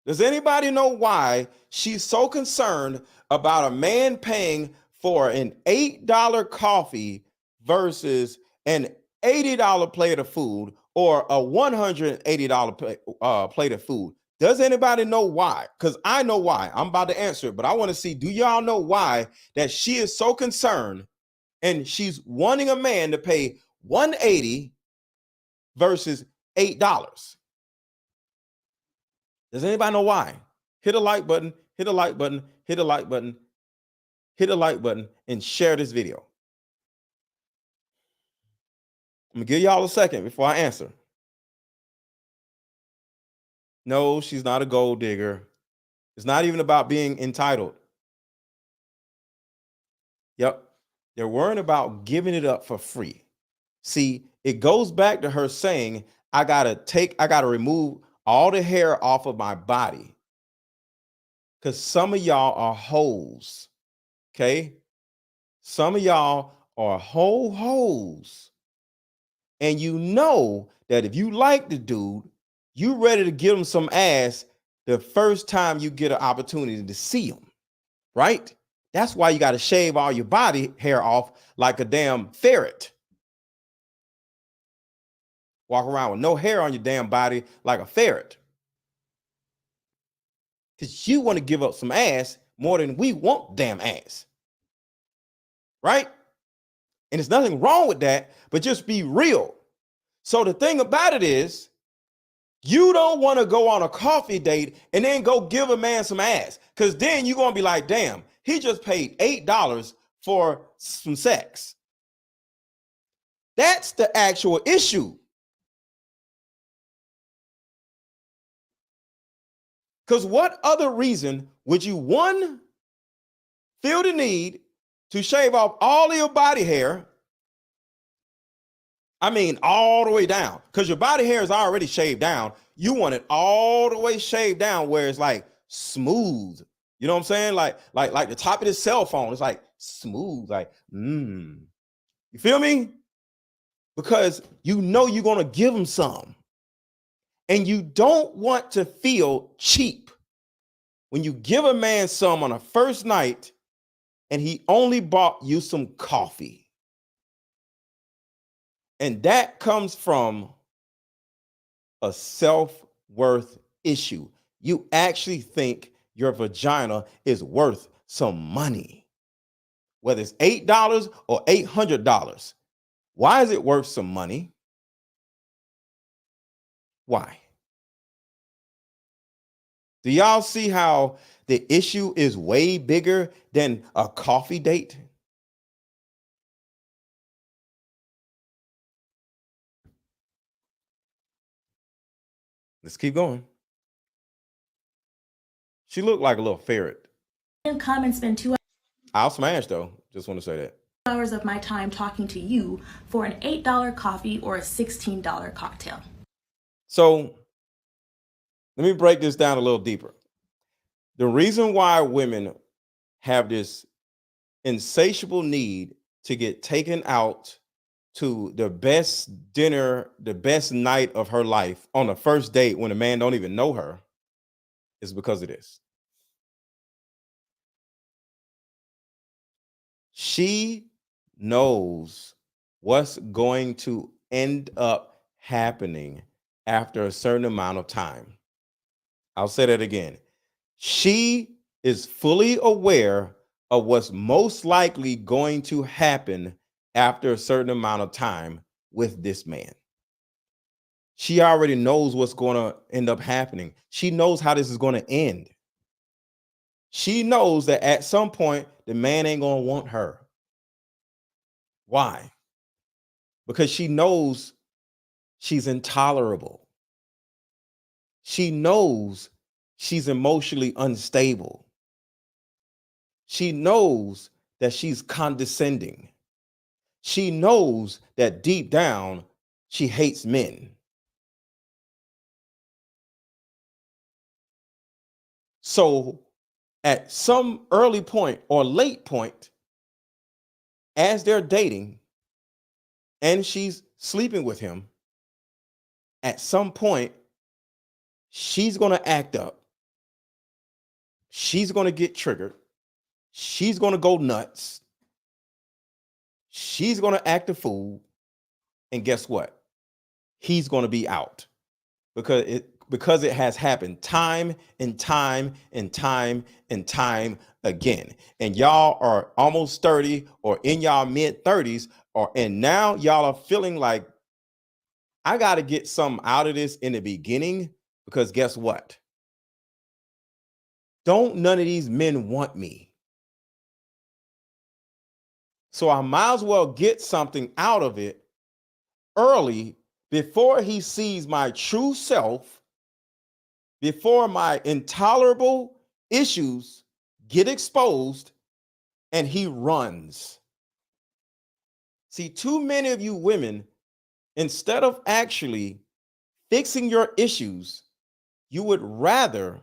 Does anybody know why she's so concerned about a man paying for an $8 coffee versus an $80 plate of food or a $180 plate of food? Does anybody know why? Because I know why. I'm about to answer it, but I want to see, do y'all know why that she is so concerned and she's wanting a man to pay $180 versus $8? Does anybody know why? Hit a like button, hit a like button, hit a like button, hit a like button, and share this video. I'm gonna give y'all a second before I answer. No, she's not a gold digger. It's not even about being entitled. Yep. They're worrying about giving it up for free. See, it goes back to her saying, I gotta remove all the hair off of my body. Because some of y'all are hoes. Okay. Some of y'all are whole hoes. And you know that if you like the dude, you ready to give him some ass the first time you get an opportunity to see him, right? That's why you got to shave all your body hair off like a damn ferret. Walk around with no hair on your damn body like a ferret. Because you want to give up some ass more than we want damn ass. Right? And there's nothing wrong with that, but just be real. So the thing about it is, you don't want to go on a coffee date and then go give a man some ass. Because then you're going to be like, damn, he just paid $8 for some sex. That's the actual issue. Because what other reason would you, one, feel the need to shave off all of your body hair? I mean, all the way down, because your body hair is already shaved down. You want it all the way shaved down where it's like smooth. You know what I'm saying? Like the top of this cell phone. It's like smooth, like, You feel me? Because you know you're going to give them some. And you don't want to feel cheap when you give a man some on a first night and he only bought you some coffee. And that comes from a self-worth issue. You actually think your vagina is worth some money, whether it's $8 or $800. Why is it worth some money? Why? Do y'all see how the issue is way bigger than a coffee date? Let's keep going. She looked like a little ferret. Come and spend 2 hours. I'll smash though. Just want to say that. Hours of my time talking to you for an $8 coffee or a $16 cocktail. So let me break this down a little deeper. The reason why women have this insatiable need to get taken out to the best dinner, the best night of her life on the first date when a man don't even know her is because of this. She knows what's going to end up happening after a certain amount of time. I'll say that again. She is fully aware of what's most likely going to happen after a certain amount of time with this man. She already knows what's going to end up happening. She knows how this is going to end. She knows that at some point, the man ain't going to want her. Why? Because she knows she's intolerable. She knows she's emotionally unstable. She knows that she's condescending. She knows that deep down, she hates men. So at some early point or late point, as they're dating, and she's sleeping with him, at some point, she's going to act up. She's going to get triggered. She's going to go nuts. She's going to act a fool. And guess what? He's going to be out because it has happened time and time and time and time again. And y'all are almost 30 or in y'all mid 30s, and now y'all are feeling like, I got to get something out of this in the beginning, because guess what? Don't none of these men want me. So I might as well get something out of it early before he sees my true self, before my intolerable issues get exposed and he runs. See, too many of you women, instead of actually fixing your issues, you would rather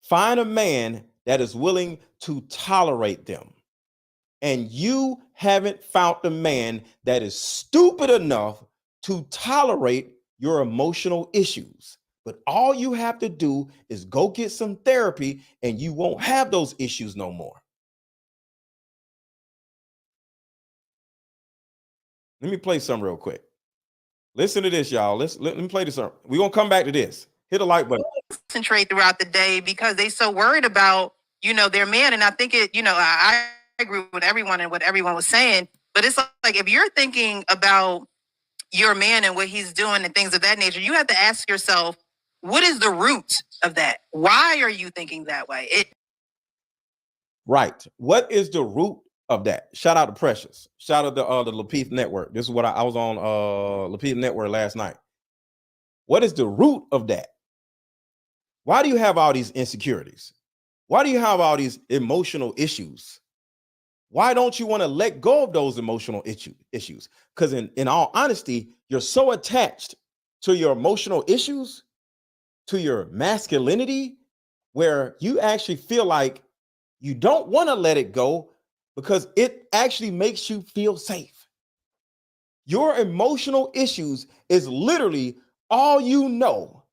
find a man that is willing to tolerate them. And you haven't found a man that is stupid enough to tolerate your emotional issues. But all you have to do is go get some therapy and you won't have those issues no more. Let me play some real quick. Listen to this, y'all. Let me play this. We're going to come back to this. Hit a like button. Concentrate throughout the day because they so worried about, their man. And I think I agree with everyone and what everyone was saying, but it's like, if you're thinking about your man and what he's doing and things of that nature, you have to ask yourself, what is the root of that? Why are you thinking that way? Right. What is the root of that? Shout out to Precious. Shout out to the Lapeef Network. This is what I was on Lapeef Network last night. What is the root of that? Why do you have all these insecurities? Why do you have all these emotional issues? Why don't you want to let go of those emotional issues? Because in all honesty, you're so attached to your emotional issues, to your masculinity, where you actually feel like you don't want to let it go because it actually makes you feel safe. Your emotional issues is literally all you know.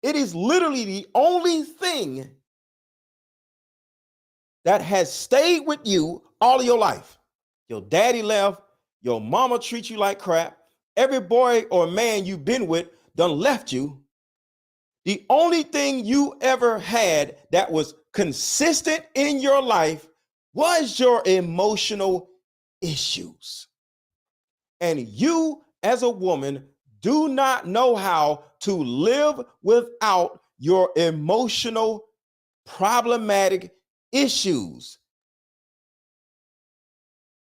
It is literally the only thing that has stayed with you all of your life. Your daddy left, your mama treats you like crap, every boy or man you've been with done left you. The only thing you ever had that was consistent in your life was your emotional issues. And you, as a woman, do not know how to live without your emotional problematic issues.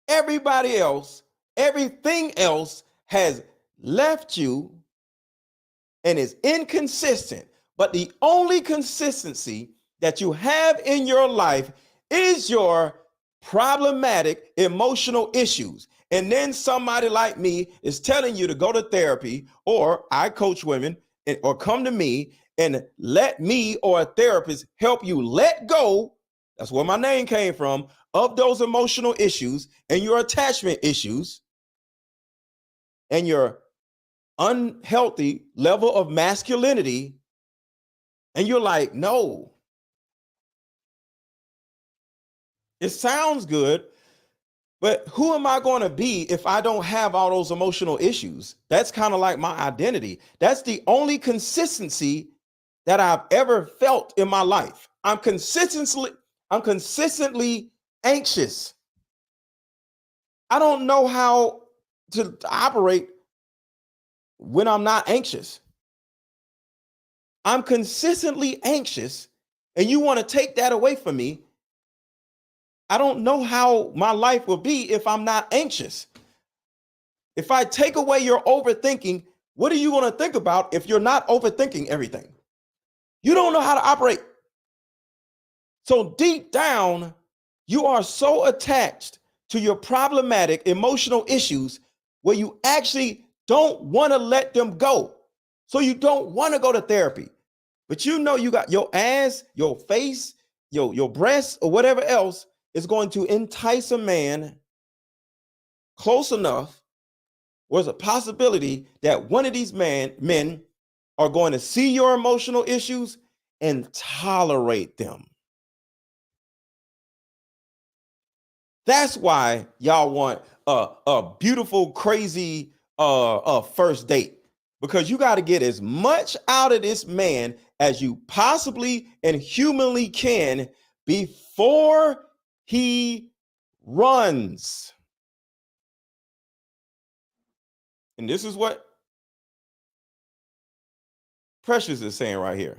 Everybody else, everything else has left you and is inconsistent. But the only consistency that you have in your life is your problematic emotional issues. And then somebody like me is telling you to go to therapy, or I coach women, or come to me and let me or a therapist help you let go. That's where my name came from, of those emotional issues and your attachment issues and your unhealthy level of masculinity. And you're like, no, it sounds good, but who am I going to be if I don't have all those emotional issues? That's kind of like my identity. That's the only consistency that I've ever felt in my life. I'm consistently anxious. I don't know how to operate when I'm not anxious. I'm consistently anxious, and you want to take that away from me. I don't know how my life will be if I'm not anxious. If I take away your overthinking, what are you going to think about if you're not overthinking everything? You don't know how to operate. So deep down, you are so attached to your problematic emotional issues where you actually don't want to let them go. So you don't want to go to therapy. But you know you got your ass, your face, your breasts, or whatever else is going to entice a man close enough or is a possibility that one of these men are going to see your emotional issues and tolerate them. That's why y'all want a beautiful, crazy first date, because you got to get as much out of this man as you possibly and humanly can before he runs. And this is what Precious is saying right here.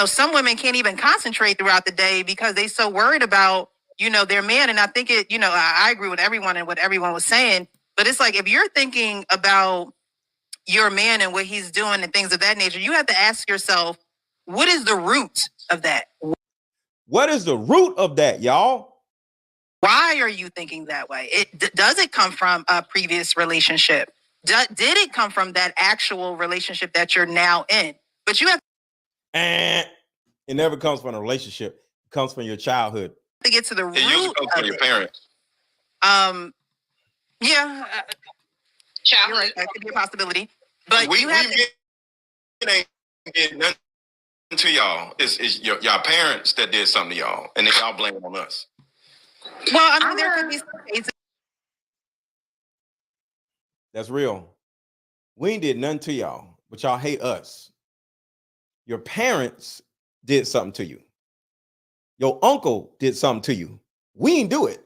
Some women can't even concentrate throughout the day because they're so worried about, their man. And I think I agree with everyone and what everyone was saying. But it's like, if you're thinking about your man and what he's doing and things of that nature, you have to ask yourself, what is the root of that? What is the root of that, y'all? Why are you thinking that way? Does it come from a previous relationship? Did it come from that actual relationship that you're now in? But you have it never comes from a relationship. It comes from your childhood. To get to the root. It usually comes from your parents. Yeah. You're right. That could be a possibility. But we ain't getting nothing to y'all. It's y'all parents that did something to y'all, and they all blame it on us. Well, I mean, there could be some cases. That's real. We ain't did nothing to y'all, but y'all hate us. Your parents did something to you. Your uncle did something to you. We ain't do it.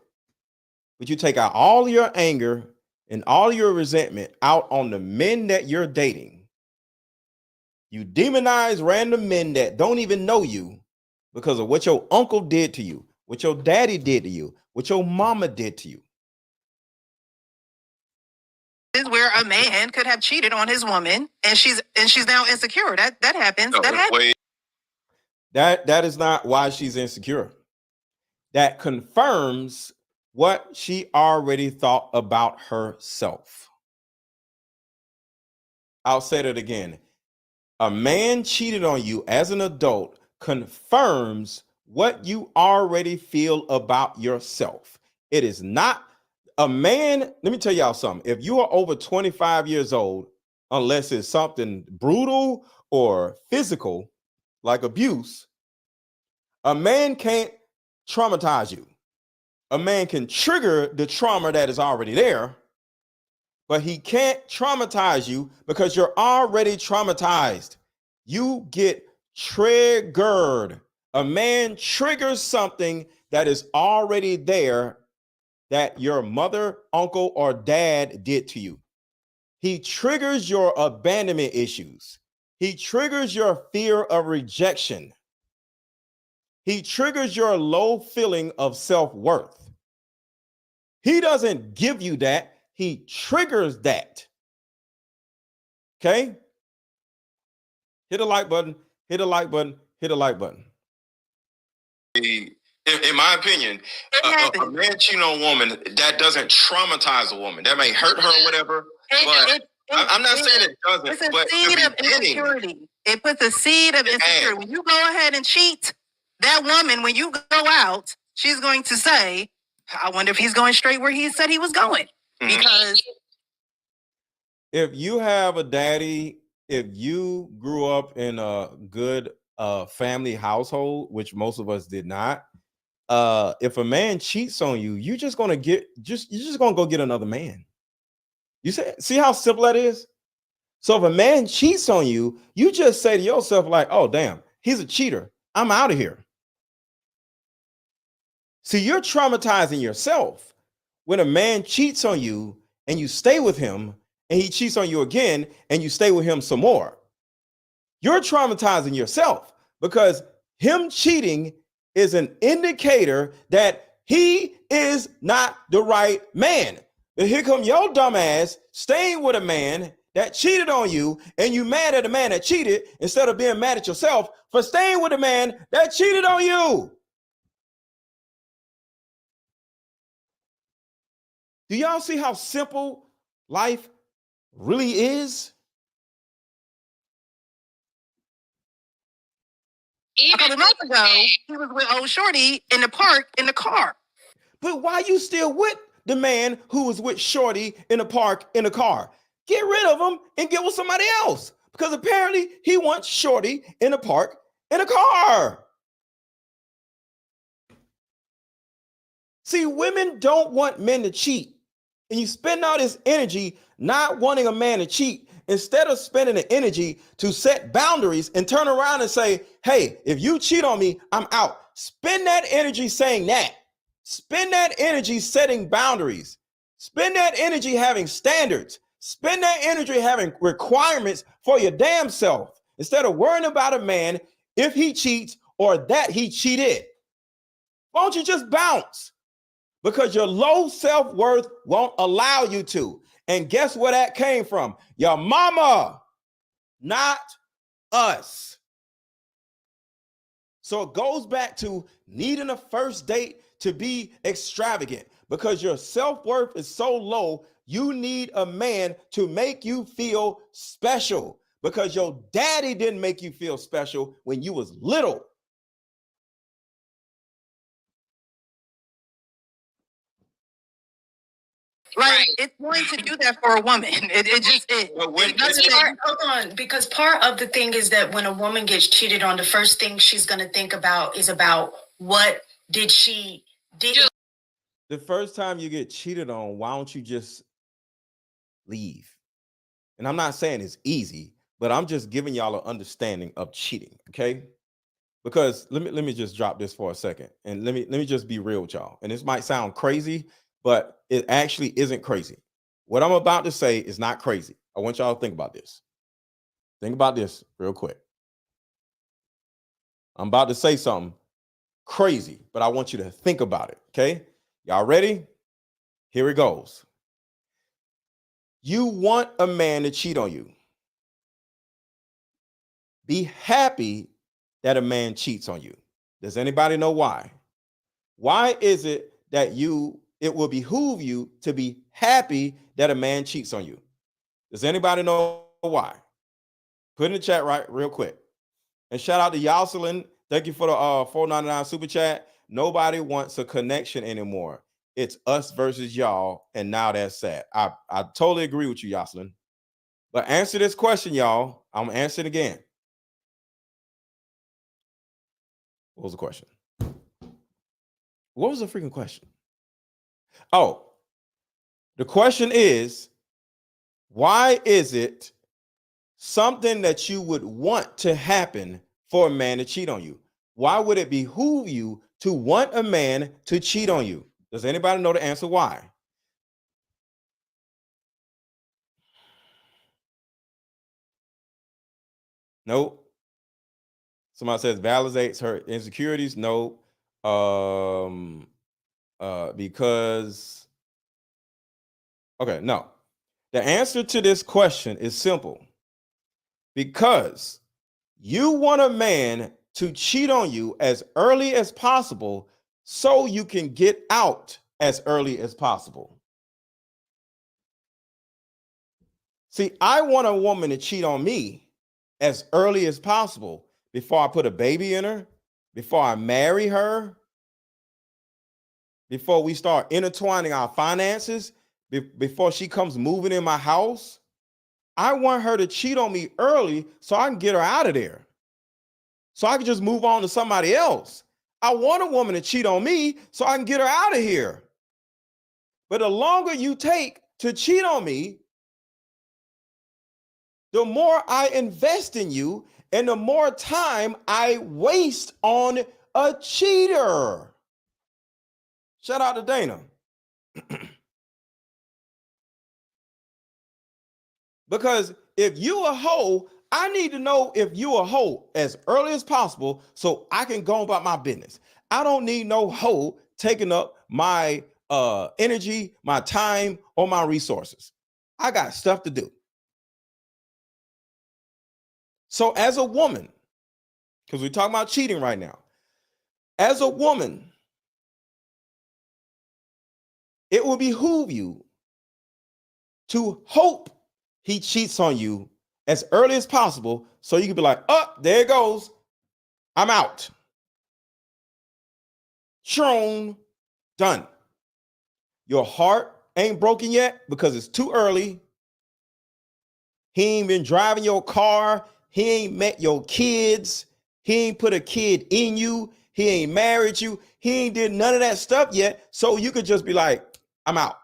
But you take out all your anger and all your resentment out on the men that you're dating. You demonize random men that don't even know you because of what your uncle did to you, what your daddy did to you, what your mama did to you. Is where a man could have cheated on his woman and she's now insecure. That happens. No, that happens. That is not why she's insecure. That confirms what she already thought about herself. I'll say that again. A man cheated on you as an adult confirms what you already feel about yourself. It is not a man. Let me tell y'all something. If you are over 25 years old, unless it's something brutal or physical, like abuse, a man can't traumatize you. A man can trigger the trauma that is already there, but he can't traumatize you because you're already traumatized. You get triggered. A man triggers something that is already there that your mother, uncle, or dad did to you. He triggers your abandonment issues. He triggers your fear of rejection. He triggers your low feeling of self-worth. He doesn't give you that. He triggers that. Okay? Hit the like button, hit the like button, hit the like button. In my opinion, a man cheating on a woman, that doesn't traumatize a woman. That may hurt her or whatever. But I'm not saying it doesn't. It's a but seed of insecurity. It puts a seed of insecurity. When you go ahead and cheat, that woman, when you go out, she's going to say, I wonder if he's going straight where he said he was going. Mm-hmm. Because if you have a daddy, if you grew up in a good family household, which most of us did not, if a man cheats on you, you're just gonna go get another man. You see how simple that is? So if a man cheats on you, you just say to yourself, like, oh damn, he's a cheater. I'm out of here. See, you're traumatizing yourself when a man cheats on you and you stay with him, and he cheats on you again and you stay with him some more. You're traumatizing yourself because him cheating is an indicator that he is not the right man. But here come your dumb ass staying with a man that cheated on you, and you mad at the man that cheated instead of being mad at yourself for staying with a man that cheated on you. Do y'all see how simple life really is? A couple months ago, he was with old Shorty in the park in the car. But why you still with the man who was with Shorty in the park in the car? get rid of him and get with somebody else. Because apparently he wants shorty in the park in a car. See, women don't want men to cheat. And you spend all this energy not wanting a man to cheat instead of spending the energy to set boundaries and turn around and say, hey, if you cheat on me, I'm out. Spend that energy saying that. Spend that energy setting boundaries. Spend that energy having standards. Spend that energy having requirements for your damn self instead of worrying about a man if he cheats or that he cheated. Why don't you just bounce? Because your low self-worth won't allow you to. And guess where that came from? Your mama, not us. So it goes back to needing a first date to be extravagant because your self-worth is so low, you need a man to make you feel special because your daddy didn't make you feel special when you was little. Like, it's going to do that for a woman. It just is. Hold on, because part of the thing is that when a woman gets cheated on, the first thing she's going to think about is about what did she do. The first time you get cheated on, why don't you just leave? And I'm not saying it's easy, but I'm just giving y'all an understanding of cheating, okay? Because let me just drop this for a second, and let me just be real with y'all. And this might sound crazy, but it actually isn't crazy. What I'm about to say is not crazy. I want y'all to think about this. Think about this real quick. I'm about to say something crazy, but I want you to think about it, okay? Y'all ready? Here it goes. You want a man to cheat on you. Be happy that a man cheats on you. Does anybody know why? Why is it that it will behoove you to be happy that a man cheats on you? Does anybody know why? Put in the chat real quick. And shout out to Yoselin. Thank you for the $4.99 super chat. Nobody wants a connection anymore. It's us versus y'all, and now that's sad. I totally agree with you, Yoselin. But answer this question, y'all. I'm gonna answer it again. What was the question? What was the freaking question? Oh, the question is, why is it something that you would want to happen for a man to cheat on you? Why would it behoove you to want a man to cheat on you? Does anybody know the answer why? Nope. Somebody says validates her insecurities. Nope. Because okay, no. The answer to this question is simple. Because you want a man to cheat on you as early as possible so you can get out as early as possible. See, I want a woman to cheat on me as early as possible before I put a baby in her, before I marry her, before we start intertwining our finances, before she comes moving in my house. I want her to cheat on me early so I can get her out of there. So I can just move on to somebody else. I want a woman to cheat on me so I can get her out of here. But the longer you take to cheat on me, the more I invest in you and the more time I waste on a cheater. Shout out to Dana. Because if you a hoe, I need to know if you a hoe as early as possible so I can go about my business. I don't need no hoe taking up my energy, my time, or my resources. I got stuff to do. So as a woman, because we're talking about cheating right now, as a woman, it will behoove you to hope he cheats on you as early as possible so you can be like, oh, there it goes. I'm out. Shown, done. Your heart ain't broken yet because it's too early. He ain't been driving your car. He ain't met your kids. He ain't put a kid in you. He ain't married you. He ain't did none of that stuff yet. So you could just be like, I'm out.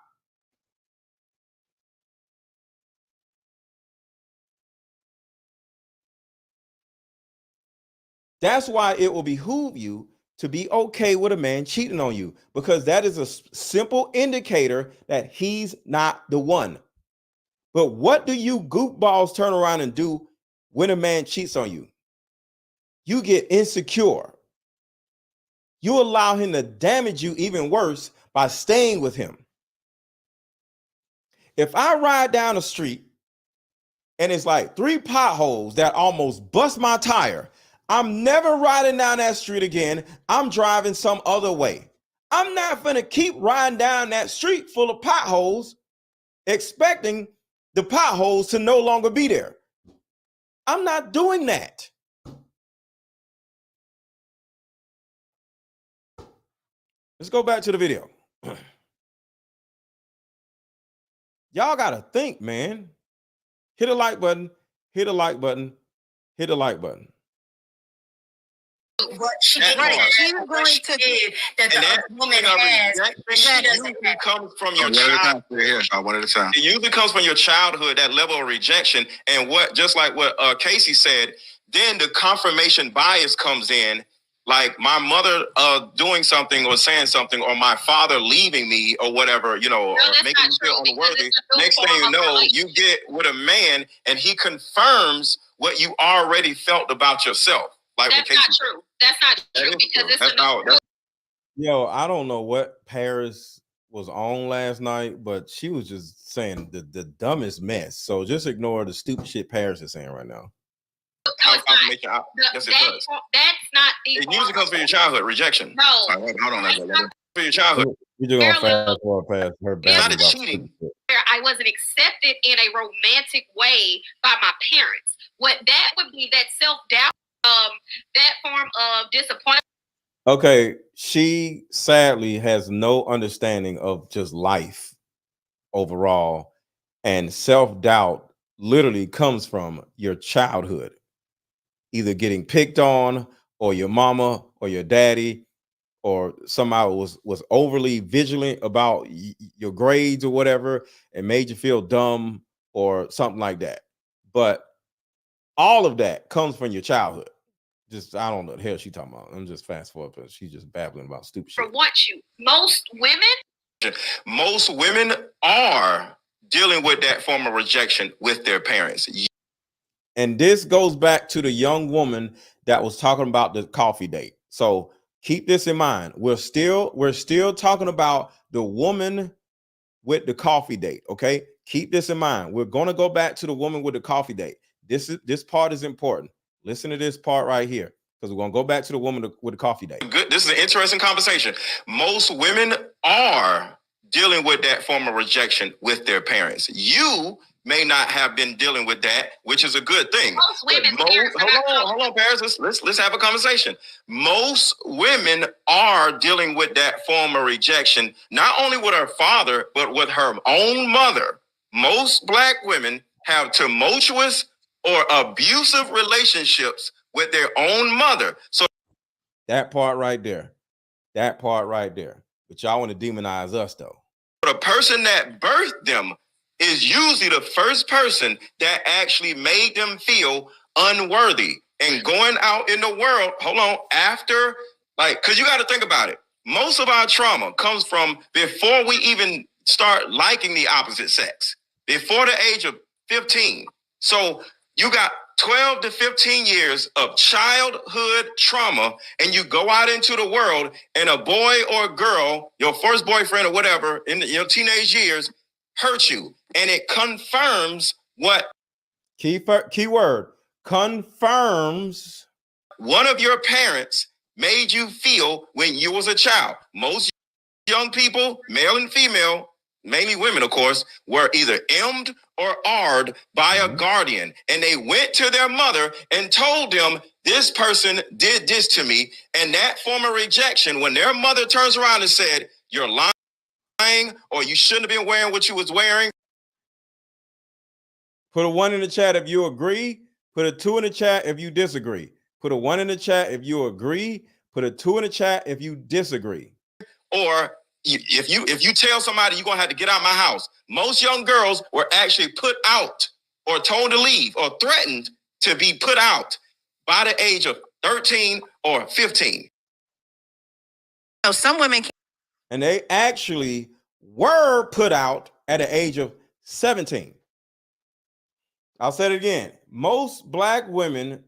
That's why it will behoove you to be okay with a man cheating on you, because that is a simple indicator that he's not the one. But what do you goofballs turn around and do when a man cheats on you? You get insecure. You allow him to damage you even worse by staying with him. If I ride down the street and it's like 3 potholes that almost bust my tire, I'm never riding down that street again. I'm driving some other way. I'm not going to keep riding down that street full of potholes expecting the potholes to no longer be there. I'm not doing that. Let's go back to the video. Y'all got to think, man. Hit a like button, hit a like button, hit a like button. What she did, she was going to did that the other woman has, but she doesn't have. Comes from your childhood. One at a time. It usually comes from your childhood, that level of rejection, and what, just like what Casey said, then the confirmation bias comes in. Like my mother doing something or saying something, or my father leaving me or whatever, you know, or making me feel unworthy. Next thing you know, you get with a man and he confirms what you already felt about yourself. Like that's not true. That's not true, because it's Yo, I don't know what Paris was on last night, but she was just saying the dumbest mess. So just ignore the stupid shit Paris is saying right now. Yes, it does. That's not the. It usually comes from your childhood rejection. No, hold on. For your childhood. You're just gonna fast forward past her bad. Not cheating. I wasn't accepted in a romantic way by my parents. What that would be, that self-doubt, that form of disappointment. Okay, she sadly has no understanding of just life overall, and self-doubt literally comes from your childhood, either getting picked on, or your mama or your daddy or somebody was overly vigilant about your grades or whatever and made you feel dumb or something like that. But all of that comes from your childhood. Just, I don't know what the hell she talking about. I'm just fast forward, but she's just babbling about stupid shit. For what you, most women are dealing with that form of rejection with their parents. And this goes back to the young woman that was talking about the coffee date. So keep this in mind. We're still talking about the woman with the coffee date. Okay, keep this in mind. We're going to go back to the woman with the coffee date. This part is important. Listen to this part right here, because we're going to go back to the woman with the coffee date. Good. This is an interesting conversation. Most women are dealing with that form of rejection with their parents. You may not have been dealing with that, which is a good thing. Most women. Hold on, Paris. Let's have a conversation. Most women are dealing with that form of rejection, not only with her father, but with her own mother. Most Black women have tumultuous or abusive relationships with their own mother. So that part right there. But y'all want to demonize us though. The person that birthed them is usually the first person that actually made them feel unworthy. And going out in the world, after, because you got to think about it. Most of our trauma comes from before we even start liking the opposite sex, before the age of 15. So you got 12 to 15 years of childhood trauma, and you go out into the world, and a boy or a girl, your first boyfriend or whatever, in your teenage years, hurt you. And it confirms what? Keyword, confirms. One of your parents made you feel when you was a child. Most young people, male and female, mainly women, of course, were either M'd or R'd by a guardian. And they went to their mother and told them, this person did this to me. And that form of rejection, when their mother turns around and said, you're lying, or you shouldn't have been wearing what you was wearing. Put a 1 in the chat if you agree. Put a 2 in the chat if you disagree. Put a 1 in the chat if you agree. Put a 2 in the chat if you disagree. Or if you tell somebody you're gonna have to get out of my house, most young girls were actually put out or told to leave or threatened to be put out by the age of 13 or 15. So some women And they actually were put out at the age of 17. I'll say it again. Most Black women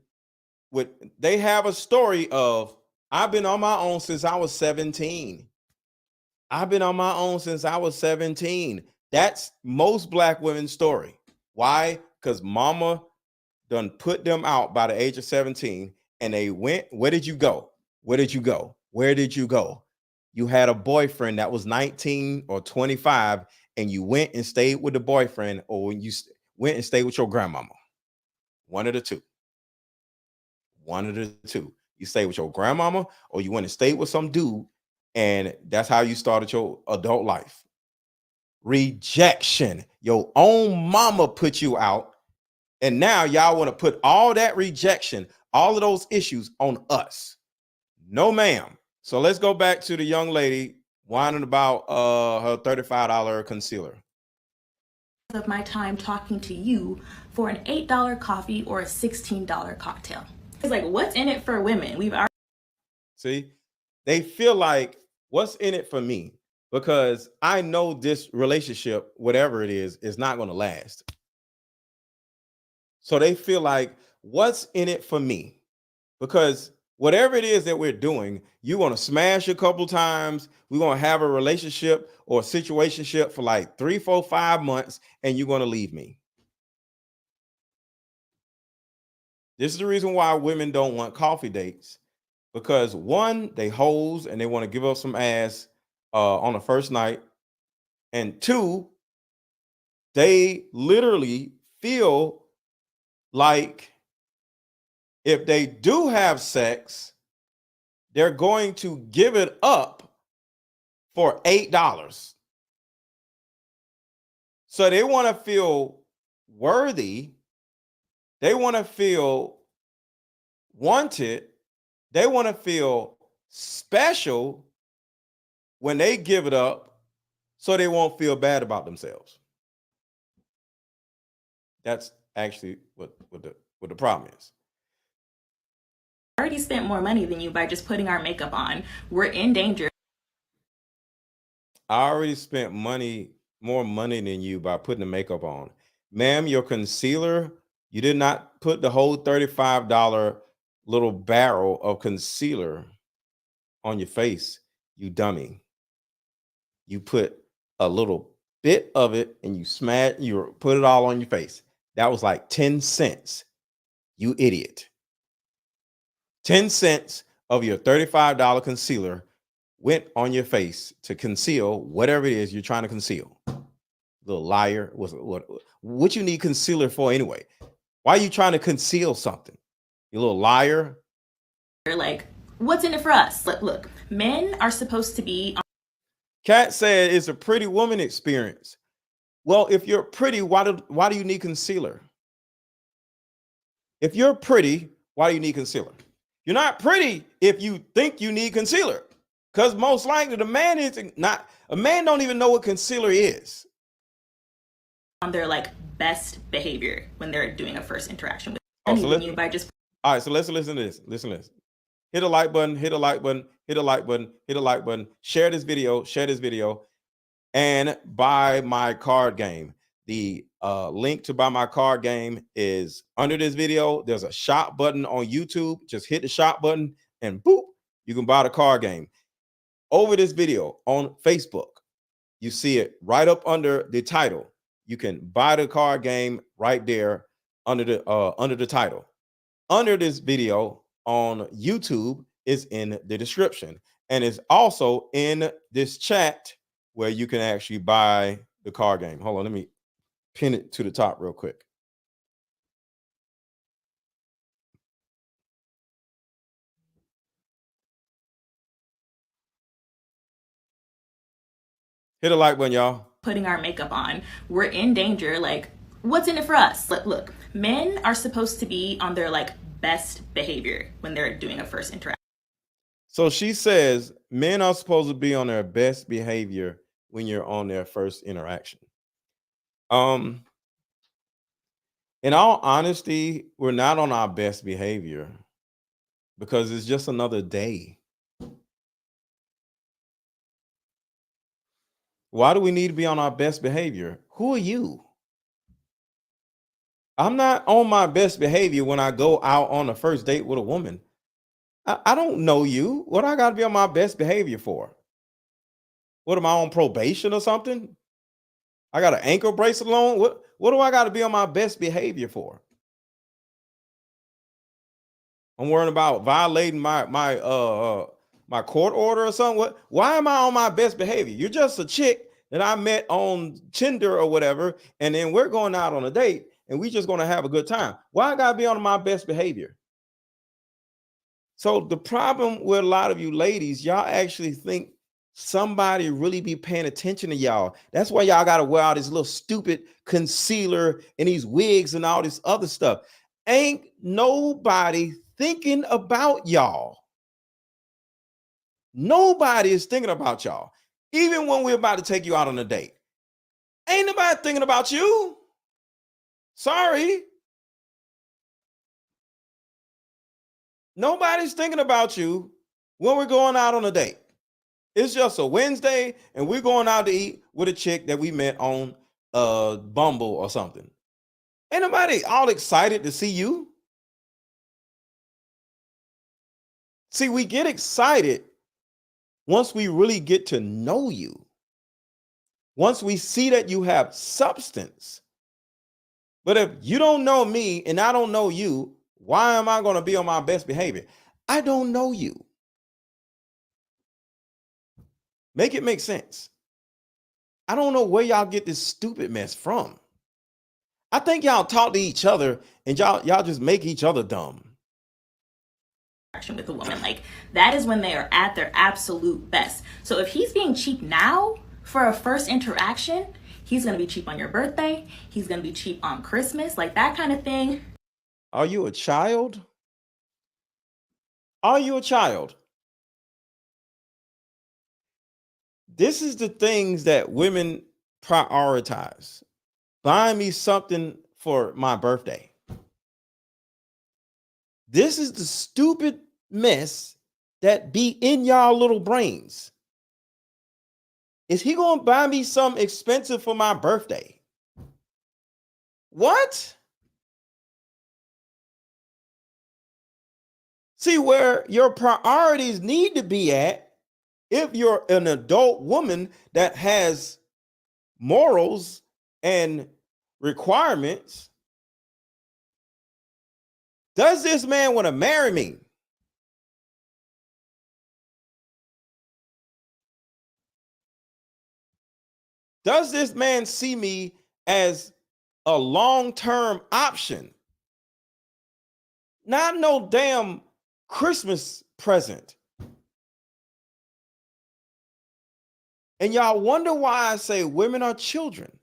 they have a story of, I've been on my own since I was 17. I've been on my own since I was 17. That's most Black women's story. Why? Because mama done put them out by the age of 17, and they went. Where did you go? Where did you go? Where did you go? You had a boyfriend that was 19 or 25, and you went and stayed with the boyfriend, or you went and stayed with your grandmama. One of the two. One of the two. You stayed with your grandmama, or you went and stayed with some dude, and that's how you started your adult life. Rejection. Your own mama put you out, and now y'all want to put all that rejection, all of those issues on us. No, ma'am. So let's go back to the young lady whining about her $35 concealer. Of my time talking to you for an $8 coffee or a $16 cocktail. It's like, what's in it for women? We've already See, they feel like, what's in it for me? Because I know this relationship, whatever it is not going to last. So they feel like, what's in it for me? Because whatever it is that we're doing, you're going to smash a couple times. We're going to have a relationship or a situationship for like 3, 4, 5 months, and you're going to leave me. This is the reason why women don't want coffee dates, because one, they hoes and they want to give up some ass on the first night. And two, they literally feel like if they do have sex, they're going to give it up for $8. So they want to feel worthy. They want to feel wanted. They want to feel special when they give it up, so they won't feel bad about themselves. That's actually what the problem is. already spent more money than you by just putting our makeup on. We're in danger. I already spent more money than you by putting the makeup on. Ma'am, your concealer, you did not put the whole $35 little barrel of concealer on your face, you dummy. You put a little bit of it and you put it all on your face. That was like 10 cents. You idiot. 10 cents of your $35 concealer went on your face to conceal whatever it is you're trying to conceal. Little liar. What you need concealer for anyway? Why are you trying to conceal something? You little liar. They're like, what's in it for us? Look, men are supposed to be. Kat said it's a pretty woman experience. Well, if you're pretty, why do you need concealer? If you're pretty, why do you need concealer? You're not pretty if you think you need concealer, because most likely the man is not. A man don't even know what concealer is. On their like best behavior when they're doing a first interaction with you by just. All right, so let's listen to this. Listen to this. Hit a like button, hit a like button, hit a like button, hit a like button. Share this video, and buy my card game. The link to buy my card game is under this video. There's a shop button on YouTube. Just hit the shop button and boop, you can buy the card game. Over this video on Facebook, you see it right up under the title. You can buy the card game right there under the title. Under this video on YouTube is in the description, and it's also in this chat where you can actually buy the card game. Hold on, let me pin it to the top real quick. Hit a like button, y'all. Putting our makeup on, we're in danger. Like, What's in it for us? Look, men are supposed to be on their like best behavior when they're doing a first interaction. So she says men are supposed to be on their best behavior when you're on their first interaction. In all honesty, we're not on our best behavior because it's just another day. Why do we need to be on our best behavior? Who are you? I'm not on my best behavior when I go out on a first date with a woman. I don't know you. What I got to be on my best behavior for? What, am I on probation or something? I got an ankle bracelet on. What do I got to be on my best behavior for? I'm worrying about violating my court order or something. Why am I on my best behavior? You're just a chick that I met on Tinder or whatever, and then we're going out on a date and we just going to have a good time. Why I got to be on my best behavior? So the problem with a lot of you ladies, y'all actually think somebody really be paying attention to y'all. That's why y'all got to wear all this little stupid concealer and these wigs and all this other stuff. Ain't nobody thinking about y'all. Nobody is thinking about y'all. Even when we're about to take you out on a date, ain't nobody thinking about you. Sorry. Nobody's thinking about you when we're going out on a date. It's just a Wednesday and we're going out to eat with a chick that we met on Bumble or something. Ain't nobody all excited to see you. See, we get excited once we really get to know you. Once we see that you have substance. But if you don't know me and I don't know you, why am I going to be on my best behavior? I don't know you. Make it make sense. I don't know where y'all get this stupid mess from. I think y'all talk to each other and y'all just make each other dumb. With a woman, like that is when they are at their absolute best. So if he's being cheap now for a first interaction, he's going to be cheap on your birthday. He's going to be cheap on Christmas, like that kind of thing. Are you a child? Are you a child? This is the things that women prioritize. Buy me something for my birthday. This is the stupid mess that be in y'all little brains. Is he going to buy me something expensive for my birthday? What? See, where your priorities need to be at, if you're an adult woman that has morals and requirements, does this man want to marry me? Does this man see me as a long-term option? Not no damn Christmas present. And y'all wonder why I say women are children.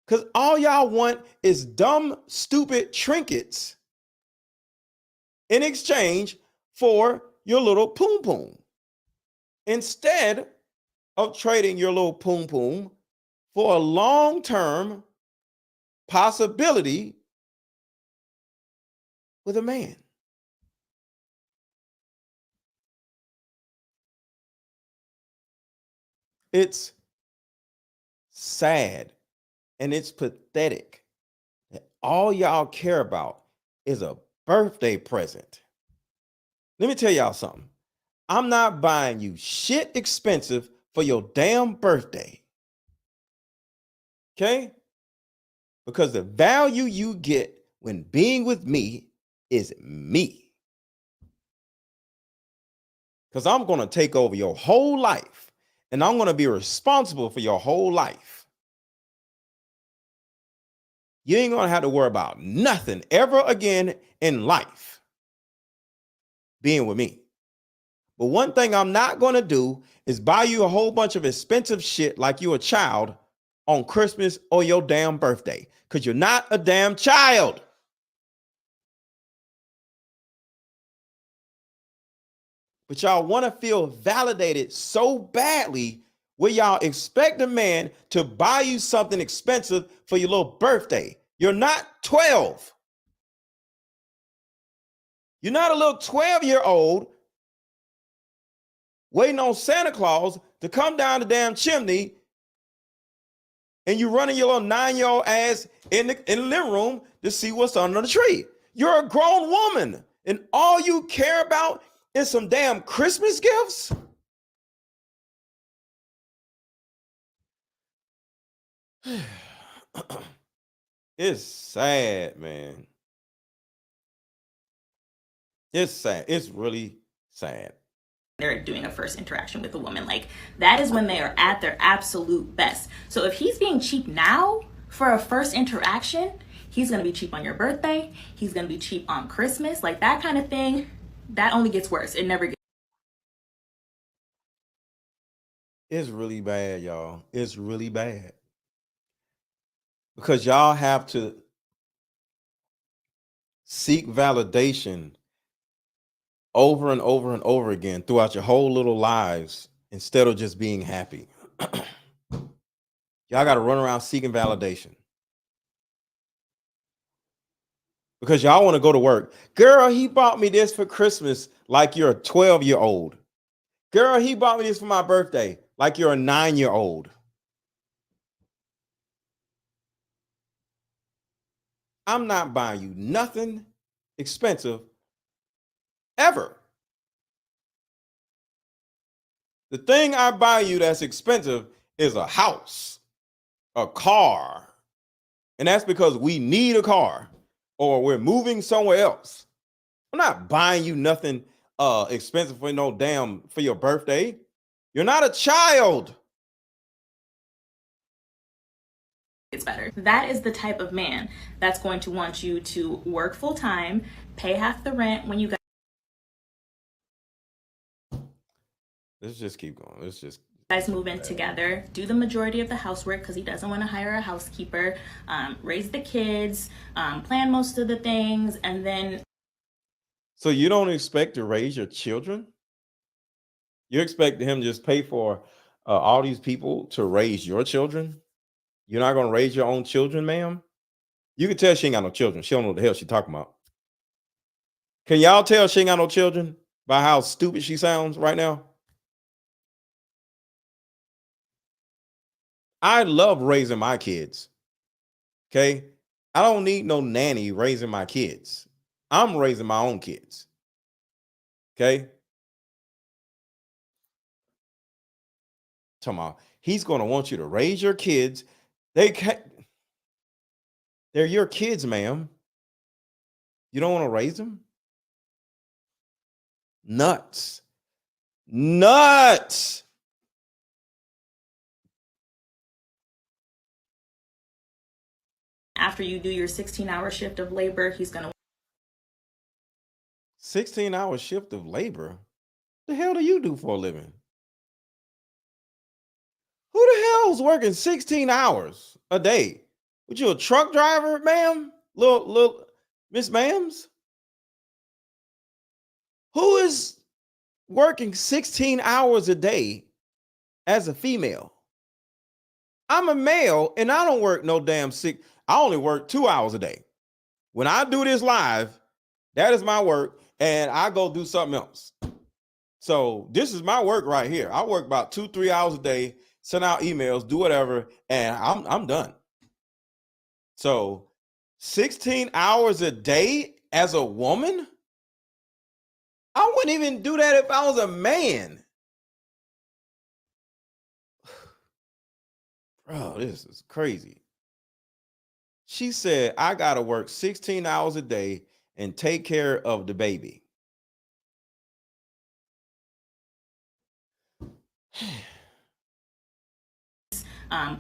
Because all y'all want is dumb, stupid trinkets in exchange for your little poom poom. Instead of trading your little poom poom for a long-term possibility with a man. It's sad and it's pathetic that all y'all care about is a birthday present. Let me tell y'all something. I'm not buying you shit expensive for your damn birthday. Okay? Because the value you get when being with me is me. Because I'm going to take over your whole life and I'm going to be responsible for your whole life. You ain't going to have to worry about nothing ever again in life being with me. But one thing I'm not going to do is buy you a whole bunch of expensive shit like you're a child on Christmas or your damn birthday because you're not a damn child. But y'all want to feel validated so badly where y'all expect a man to buy you something expensive for your little birthday. You're not 12. You're not a little 12-year-old waiting on Santa Claus to come down the damn chimney and you running your little 9-year-old ass in the living room to see what's under the tree. You're a grown woman and all you care about is some damn Christmas gifts? It's sad, man. It's sad. It's really sad. They're doing a first interaction with a woman. Like, that is when they are at their absolute best. So if he's being cheap now for a first interaction, he's going to be cheap on your birthday. He's going to be cheap on Christmas. Like, that kind of thing, that only gets worse. It never gets. It's really bad, y'all. It's really bad. Because y'all have to seek validation over and over and over again throughout your whole little lives instead of just being happy. Y'all got to run around seeking validation. Because y'all want to go to work. Girl, he bought me this for Christmas like you're a 12-year-old. Girl, he bought me this for my birthday like you're a 9-year-old. I'm not buying you nothing expensive ever. The thing I buy you that's expensive is a house, a car. And that's because we need a car or we're moving somewhere else. I'm not buying you nothing expensive for for your birthday. You're not a child. It's better. That is the type of man that's going to want you to work full time, pay half the rent when you Let's just keep going. Let's just guys move in together, do the majority of the housework because he doesn't want to hire a housekeeper, raise the kids, plan most of the things, and then. So you don't expect to raise your children? You expect him to just pay for all these people to raise your children? You're not going to raise your own children, ma'am? You can tell she ain't got no children. She don't know what the hell she talking about. Can y'all tell she ain't got no children by how stupid she sounds right now? I love raising my kids. Okay? I don't need no nanny raising my kids. I'm raising my own kids. Okay? Talking about he's going to want you to raise your kids. They're your kids, ma'am. You don't want to raise them? Nuts. Nuts. After you do your 16-hour shift of labor, he's going to 16-hour shift of labor? The hell do you do for a living? Who the hell is working 16 hours a day? Would you a truck driver, ma'am? Little Miss Ma'ams? Who is working 16 hours a day as a female? I'm a male and I don't work no damn six. I only work 2 hours a day. When I do this live, that is my work and I go do something else. So this is my work right here. I work about 2-3 hours a day, send out emails, do whatever, and I'm done. So 16 hours a day as a woman? I wouldn't even do that if I was a man. Bro, this is crazy. She said, I got to work 16 hours a day and take care of the baby.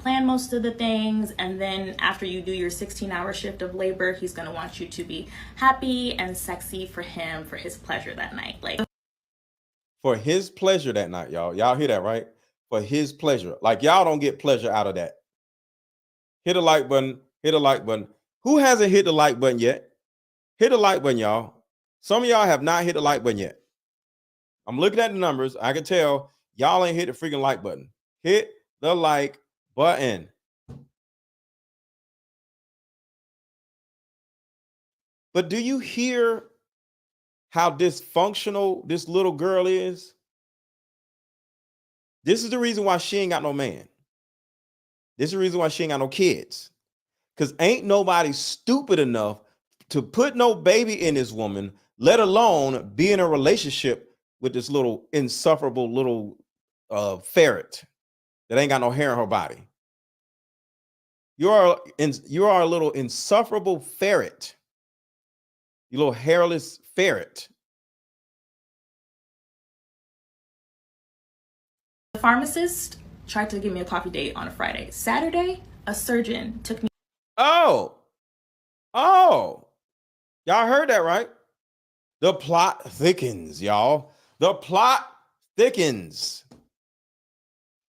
plan most of the things, and then after you do your 16-hour shift of labor, he's going to want you to be happy and sexy for him for his pleasure that night. Like, for his pleasure that night, y'all hear that, right? For his pleasure. Like, y'all don't get pleasure out of that. Hit the like button. Hit the like button. Who hasn't hit the like button yet? Hit the like button, y'all. Some of y'all have not hit the like button yet. I'm looking at the numbers. I can tell y'all ain't hit the freaking like button. Hit the like button. But do you hear how dysfunctional this little girl is? This is the reason why she ain't got no man. This is the reason why she ain't got no kids. Because ain't nobody stupid enough to put no baby in this woman, let alone be in a relationship with this little insufferable little ferret that ain't got no hair in her body. You are a little insufferable ferret. You little hairless ferret. The pharmacist tried to give me a coffee date on a Friday. Saturday, a surgeon took me. Oh, y'all heard that, right? The plot thickens, y'all. The plot thickens.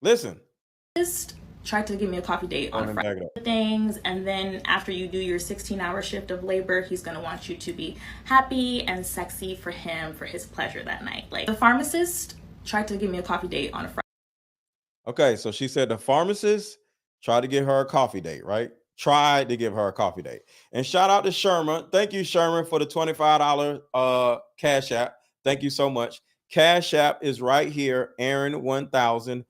Listen. Tried to give me a coffee date on a Friday. Things, and then after you do your 16-hour shift of labor, he's going to want you to be happy and sexy for him for his pleasure that night. Like, the pharmacist tried to give me a coffee date on a Friday. Okay, so she said the pharmacist tried to give her a coffee date, right? Tried to give her a coffee date. And shout out to Sherman. Thank you, Sherman, for the $25 Cash App. Thank you so much. Cash App is right here. Aaron 1000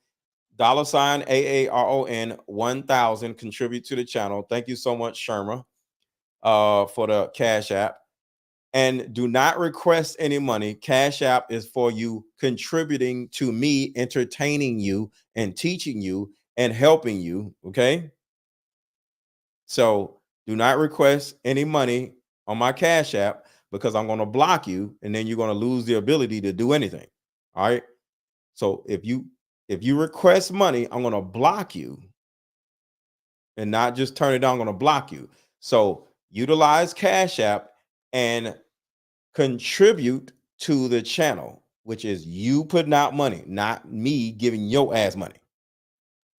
$AARON 1000. Contribute to the channel. Thank you so much, Sherman, for the Cash App. And do not request any money. Cash App is for you contributing to me, entertaining you and teaching you and helping you. Okay. So do not request any money on my Cash App because I'm going to block you and then you're going to lose the ability to do anything. All right. So if you request money, I'm going to block you and not just turn it down. I'm going to block you. So utilize Cash App and contribute to the channel, which is you putting out money, not me giving your ass money.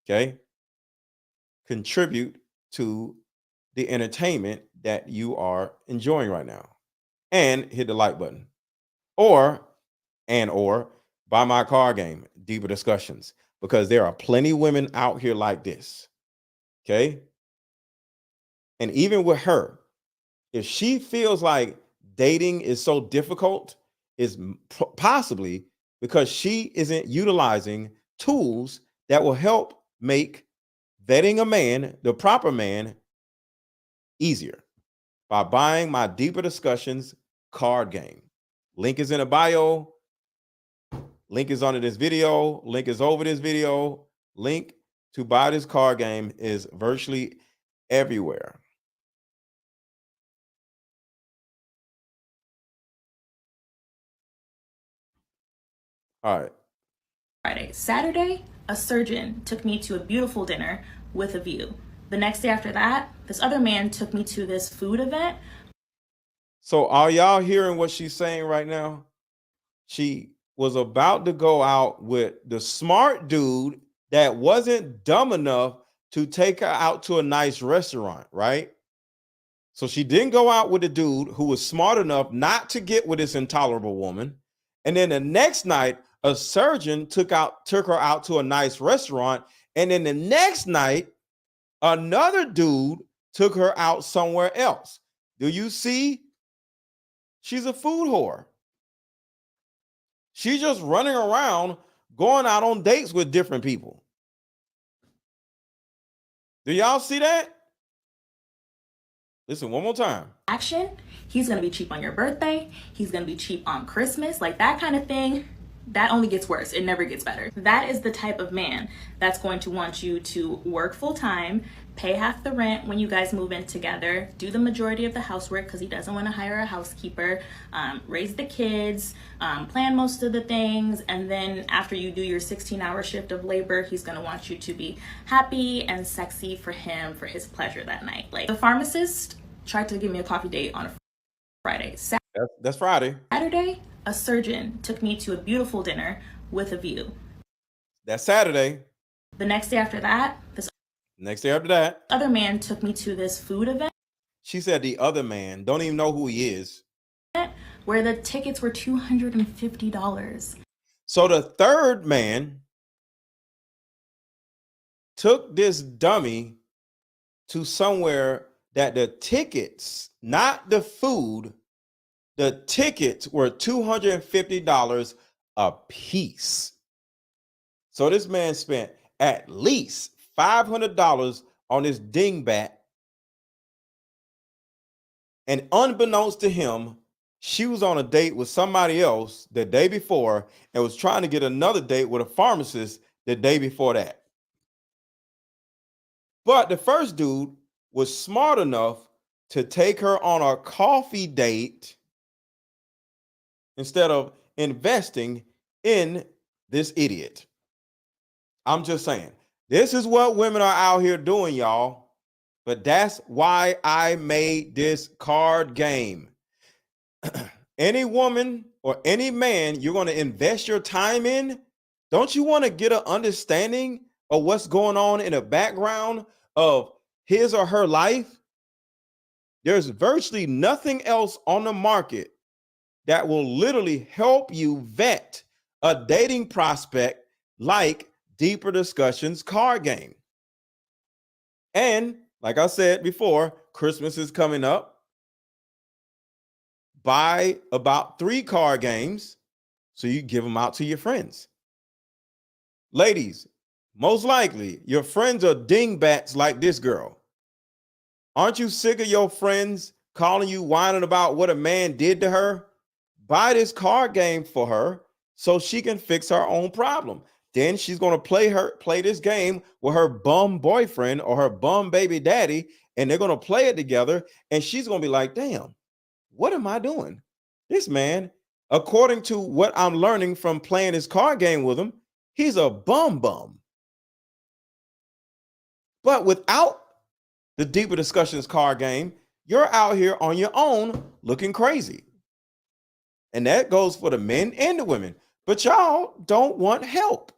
Okay. Contribute to the entertainment that you are enjoying right now and hit the like button or buy my card game, Deeper Discussions, because there are plenty of women out here like this. Okay. And even with her, if she feels like dating is so difficult, is possibly because she isn't utilizing tools that will help make vetting a man, the proper man, easier by buying my Deeper Discussions card game. Link is in the bio. Link is under this video. Link is over this video. Link to buy this card game is virtually everywhere. All right. Friday. Saturday, a surgeon took me to a beautiful dinner with a view. The next day after that, this other man took me to this food event. So are y'all hearing what she's saying right now? She was about to go out with the smart dude that wasn't dumb enough to take her out to a nice restaurant, right? So she didn't go out with a dude who was smart enough not to get with this intolerable woman. And then the next night, a surgeon took her out to a nice restaurant. And then the next night, another dude took her out somewhere else. Do you see? She's a food whore. She's just running around going out on dates with different people. Do y'all see that? Listen, one more time. Action. He's going to be cheap on your birthday. He's going to be cheap on Christmas. Like that kind of thing. That only gets worse. It never gets better. That is the type of man that's going to want you to work full time, pay half the rent when you guys move in together, do the majority of the housework because he doesn't want to hire a housekeeper, raise the kids, plan most of the things, and then after you do your 16-hour shift of labor, he's going to want you to be happy and sexy for him for his pleasure that night. Like the pharmacist tried to give me a coffee date on a Friday. That's Friday. Saturday, a surgeon took me to a beautiful dinner with a view. That's Saturday. The next day after that, Next day after that, other man took me to this food event. She said the other man, don't even know who he is, where the tickets were $250. So the third man took this dummy to somewhere that the tickets, not the food, the tickets were $250 a piece. So this man spent at least $500 on this dingbat. And unbeknownst to him, she was on a date with somebody else the day before and was trying to get another date with a pharmacist the day before that. But the first dude was smart enough to take her on a coffee date instead of investing in this idiot. I'm just saying, this is what women are out here doing, y'all. But that's why I made this card game. Any woman or any man you're going to invest your time in, don't you want to get an understanding of what's going on in the background of his or her life? There's virtually nothing else on the market that will literally help you vet a dating prospect like Deeper Discussions card game. And like I said before, Christmas is coming up. Buy about 3 card games so you give them out to your friends. Ladies, most likely your friends are dingbats like this girl. Aren't you sick of your friends calling you, whining about what a man did to her? Buy this card game for her so she can fix her own problem. Then she's going to play this game with her bum boyfriend or her bum baby daddy, and they're going to play it together, and she's going to be like, damn, what am I doing? This man, according to what I'm learning from playing this card game with him, he's a bum. But without the Deeper Discussions card game, you're out here on your own looking crazy. And that goes for the men and the women. But y'all don't want help.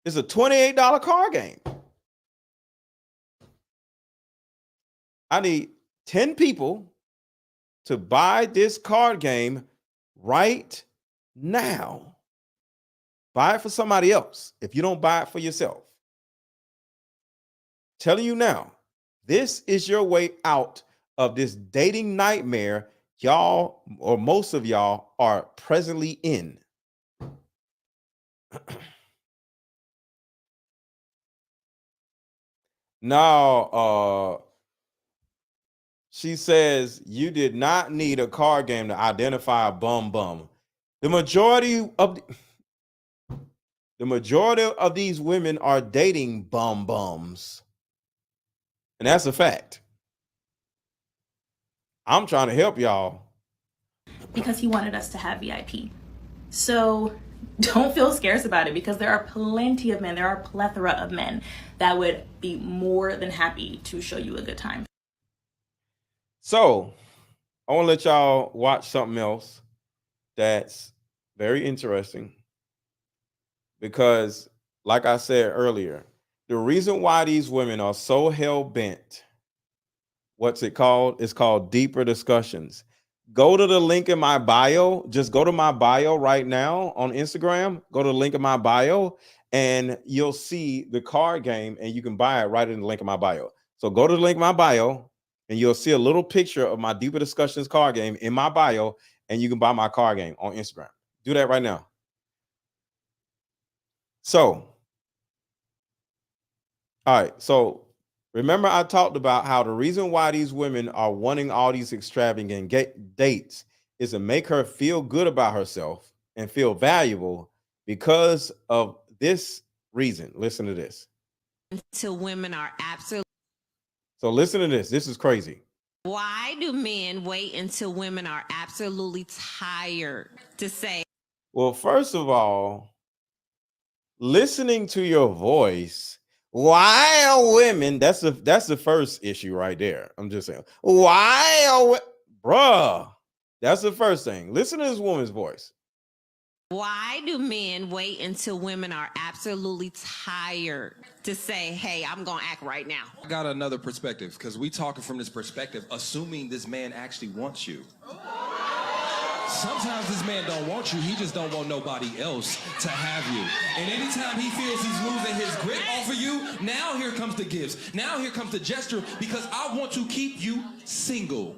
It's a $28 card game. I need 10 people to buy this card game right now. Buy it for somebody else if you don't buy it for yourself. Telling you now, this is your way out of this dating nightmare y'all, or most of y'all, are presently in. Now, she says you did not need a card game to identify a bum. The majority of these women are dating bums. And that's a fact. I'm trying to help y'all. Because he wanted us to have VIP. So don't feel scarce about it, because there are plenty of men, there are a plethora of men that would be more than happy to show you a good time. So I want to let y'all watch something else that's very interesting, because like I said earlier, the reason why these women are so hell-bent, what's it called? It's called Deeper Discussions. Go to the link in my bio. Just go to my bio right now on Instagram. Go to the link in my bio and you'll see the card game, and you can buy it right in the link in my bio. So go to the link in my bio and you'll see a little picture of my Deeper Discussions card game in my bio, and you can buy my card game on Instagram. Do that right now. So, all right. So remember, I talked about how the reason why these women are wanting all these extravagant dates is to make her feel good about herself and feel valuable because of this reason. Listen to this. Until women are absolutely. So listen to this. This is crazy. Why do men wait until women are absolutely tired to say? Well, first of all, listening to your voice. Why are women? That's the first issue right there. I'm just saying. Why are bruh? That's the first thing. Listen to this woman's voice. Why do men wait until women are absolutely tired to say, hey, I'm going to act right now? I got another perspective, because we talking from this perspective, assuming this man actually wants you. Sometimes this man don't want you, he just don't want nobody else to have you. And anytime he feels he's losing his grip off of you, now here comes the gifts. Now here comes the gesture, because I want to keep you single.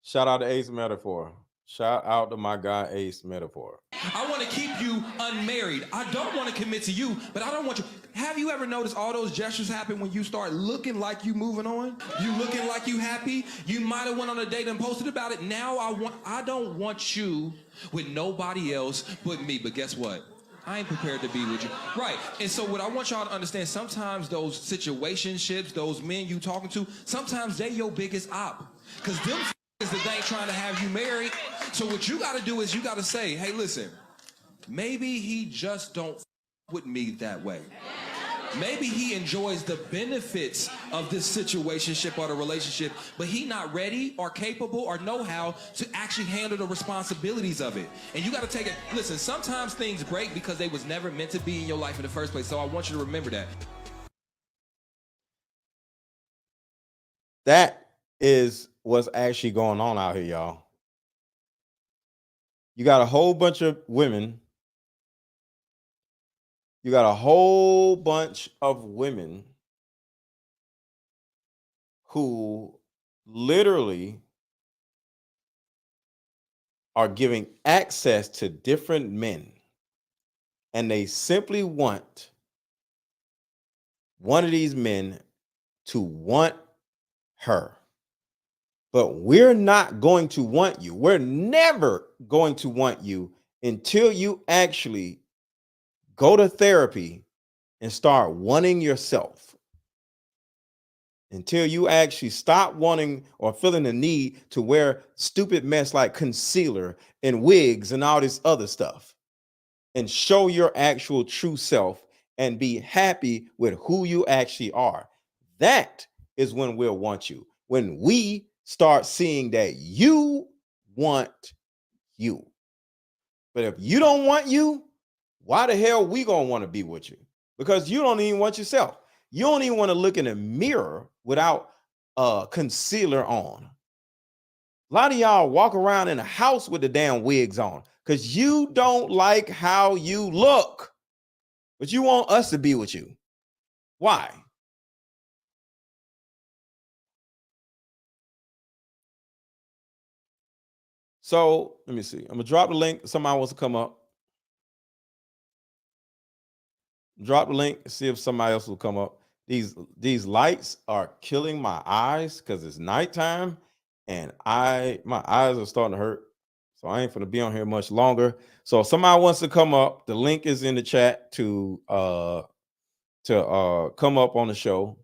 Shout out to Ace Metaphor. Shout out to my guy Ace Metaphor. I want to keep you unmarried. I don't want to commit to you, but I don't want you. Have you ever noticed all those gestures happen when you start looking like you moving on? You looking like you happy? You might have went on a date and posted about it. Now I don't want you with nobody else but me. But guess what? I ain't prepared to be with you. Right. And so what I want y'all to understand, sometimes those situationships, those men you talking to, sometimes they your biggest op. Because them is that they ain't trying to have you married. So what you got to do is you got to say, hey, listen, maybe he just don't with me that way. Maybe he enjoys the benefits of this situationship or the relationship, but he not ready or capable or know how to actually handle the responsibilities of it. And you got to take it. Listen, sometimes things break because they was never meant to be in your life in the first place. So I want you to remember that. That is what's actually going on out here, y'all. You got a whole bunch of women. You got a whole bunch of women who literally are giving access to different men, and they simply want one of these men to want her. But we're not going to want you. We're never going to want you until you actually go to therapy and start wanting yourself. Until you actually stop wanting or feeling the need to wear stupid mess like concealer and wigs and all this other stuff, and show your actual true self and be happy with who you actually are. That is when we'll want you. When we start seeing that you want you. But if you don't want you, why the hell we gonna want to be with you? Because you don't even want yourself. You don't even want to look in a mirror without concealer on. A lot of y'all walk around in a house with the damn wigs on because you don't like how you look. But you want us to be with you. Why? So let me see. I'm gonna drop the link. Somebody wants to come up. Drop the link. See if somebody else will come up. These lights are killing my eyes because it's nighttime, and my eyes are starting to hurt. So I ain't gonna be on here much longer. So if somebody wants to come up, the link is in the chat to come up on the show.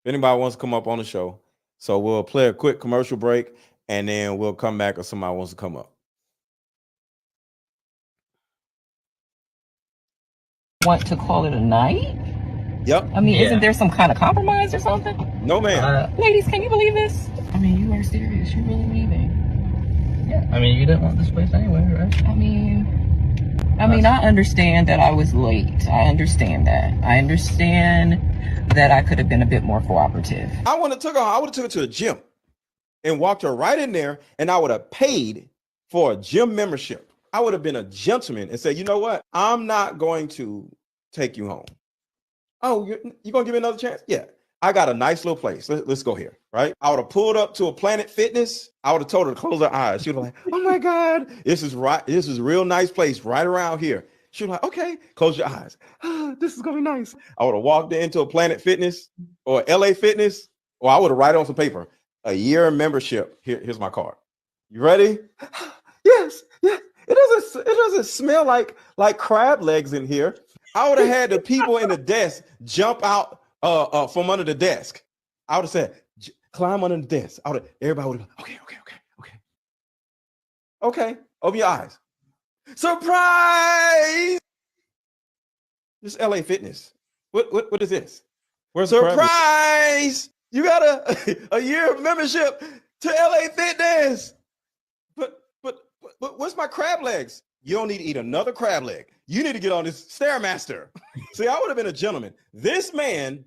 If anybody wants to come up on the show. So we'll play a quick commercial break, and then we'll come back if somebody wants to come up. Want to call it a night? Yep. I mean, isn't there some kind of compromise or something? No, ma'am. Ladies, can you believe this? I mean, you are serious. You're really leaving. Yeah. I mean, you didn't want this place anyway, right? I mean, I understand that I was late. I understand that. I understand that I could have been a bit more cooperative. I would have took her to the gym and walked her right in there, and I would have paid for a gym membership. I would have been a gentleman and said, you know what? I'm not going to take you home. Oh, you're going to give me another chance? Yeah. I got a nice little place. Let's go here, right? I would have pulled up to a Planet Fitness. I would have told her to close her eyes. She would have like, oh my God, this is a real nice place right around here. She was like, okay, close your eyes. This is gonna be nice. I would have walked into a Planet Fitness or LA Fitness, or I would have written on some paper, a year membership. Here's my card. You ready? Yes. It doesn't smell like crab legs in here. I would have had the people in the desk jump out from under the desk. I would have said, climb under the desk. Everybody would have been, okay. Open your eyes. Surprise! This LA Fitness. What is this? Where's surprise? You got a year membership to LA Fitness. But But what's my crab legs? You don't need to eat another crab leg. You need to get on this Stairmaster. See, I would have been a gentleman. This man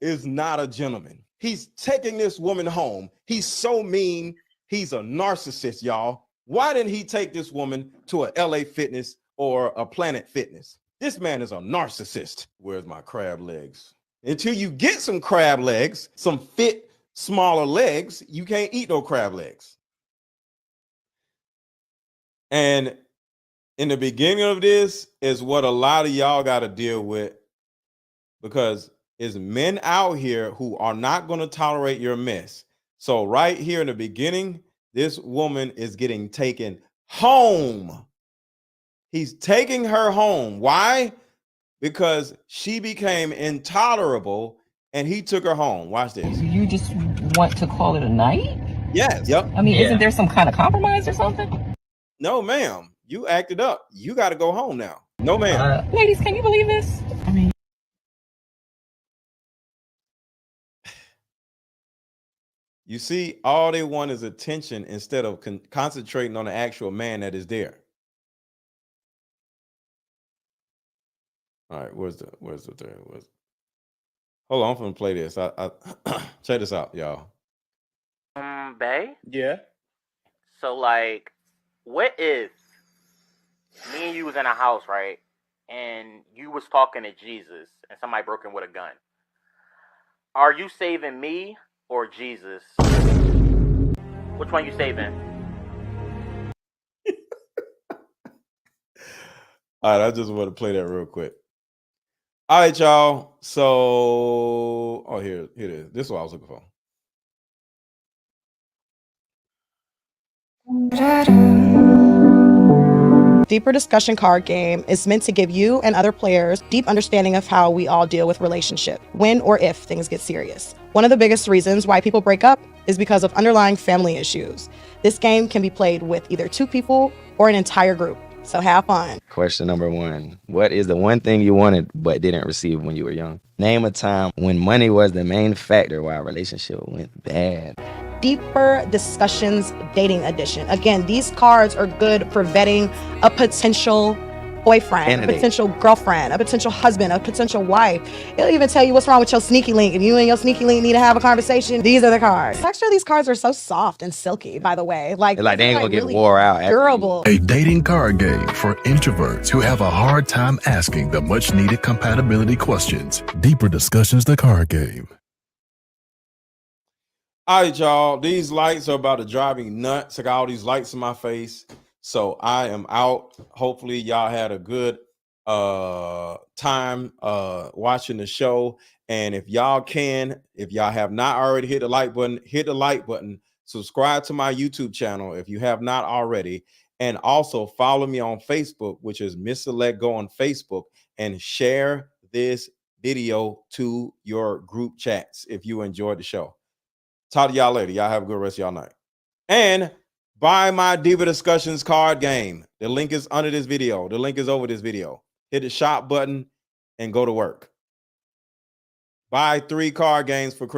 is not a gentleman. He's taking this woman home. He's so mean. He's a narcissist, y'all. Why didn't he take this woman to a LA Fitness or a Planet Fitness? This man is a narcissist. Where's my crab legs? Until you get some crab legs, some fit, smaller legs, you can't eat no crab legs. And in the beginning of this is what a lot of y'all got to deal with, because there's men out here who are not going to tolerate your mess. So right here in the beginning, this woman is getting taken home. He's taking her home. Why? Because she became intolerable and he took her home. Watch this. You just want to call it a night? Yes. Yep. I mean, isn't there some kind of compromise or something? No, ma'am. You acted up. You got to go home now. No, ma'am. Ladies, can you believe this? I mean, you see, all they want is attention instead of concentrating on the actual man that is there. All right, where's the third? Hold on, I'm gonna play this. I check this out, y'all. Bae? Yeah. So like, what if me and you was in a house, right? And you was talking to Jesus and somebody broke in with a gun. Are you saving me or Jesus? Which one you saving? All right, I just want to play that real quick. All right, y'all. So, here it is. This is what I was looking for. Deeper Discussion card game is meant to give you and other players deep understanding of how we all deal with relationship, when or if things get serious. One of the biggest reasons why people break up is because of underlying family issues. This game can be played with either 2 people or an entire group, so have fun. Question number 1. What is the one thing you wanted but didn't receive when you were young? Name a time when money was the main factor why a relationship went bad. Deeper Discussions Dating Edition. Again, these cards are good for vetting a potential boyfriend, a potential girlfriend, a potential husband, a potential wife. It'll even tell you what's wrong with your sneaky link. If you and your sneaky link need to have a conversation, these are the cards. Actually, these cards are so soft and silky, by the way. Like they ain't gonna get really wore out. Durable. A dating card game for introverts who have a hard time asking the much needed compatibility questions. Deeper Discussions, the card game. All right, y'all. These lights are about to drive me nuts. I got all these lights in my face. So I am out. Hopefully, y'all had a good time watching the show. And if y'all have not already hit the like button, hit the like button. Subscribe to my YouTube channel if you have not already. And also follow me on Facebook, which is MrLetGo on Facebook. And share this video to your group chats if you enjoyed the show. Talk to y'all later. Y'all have a good rest of y'all night. And buy my Deeper Discussions card game. The link is under this video. The link is over this video. Hit the shop button and go to work. Buy 3 card games for Christmas.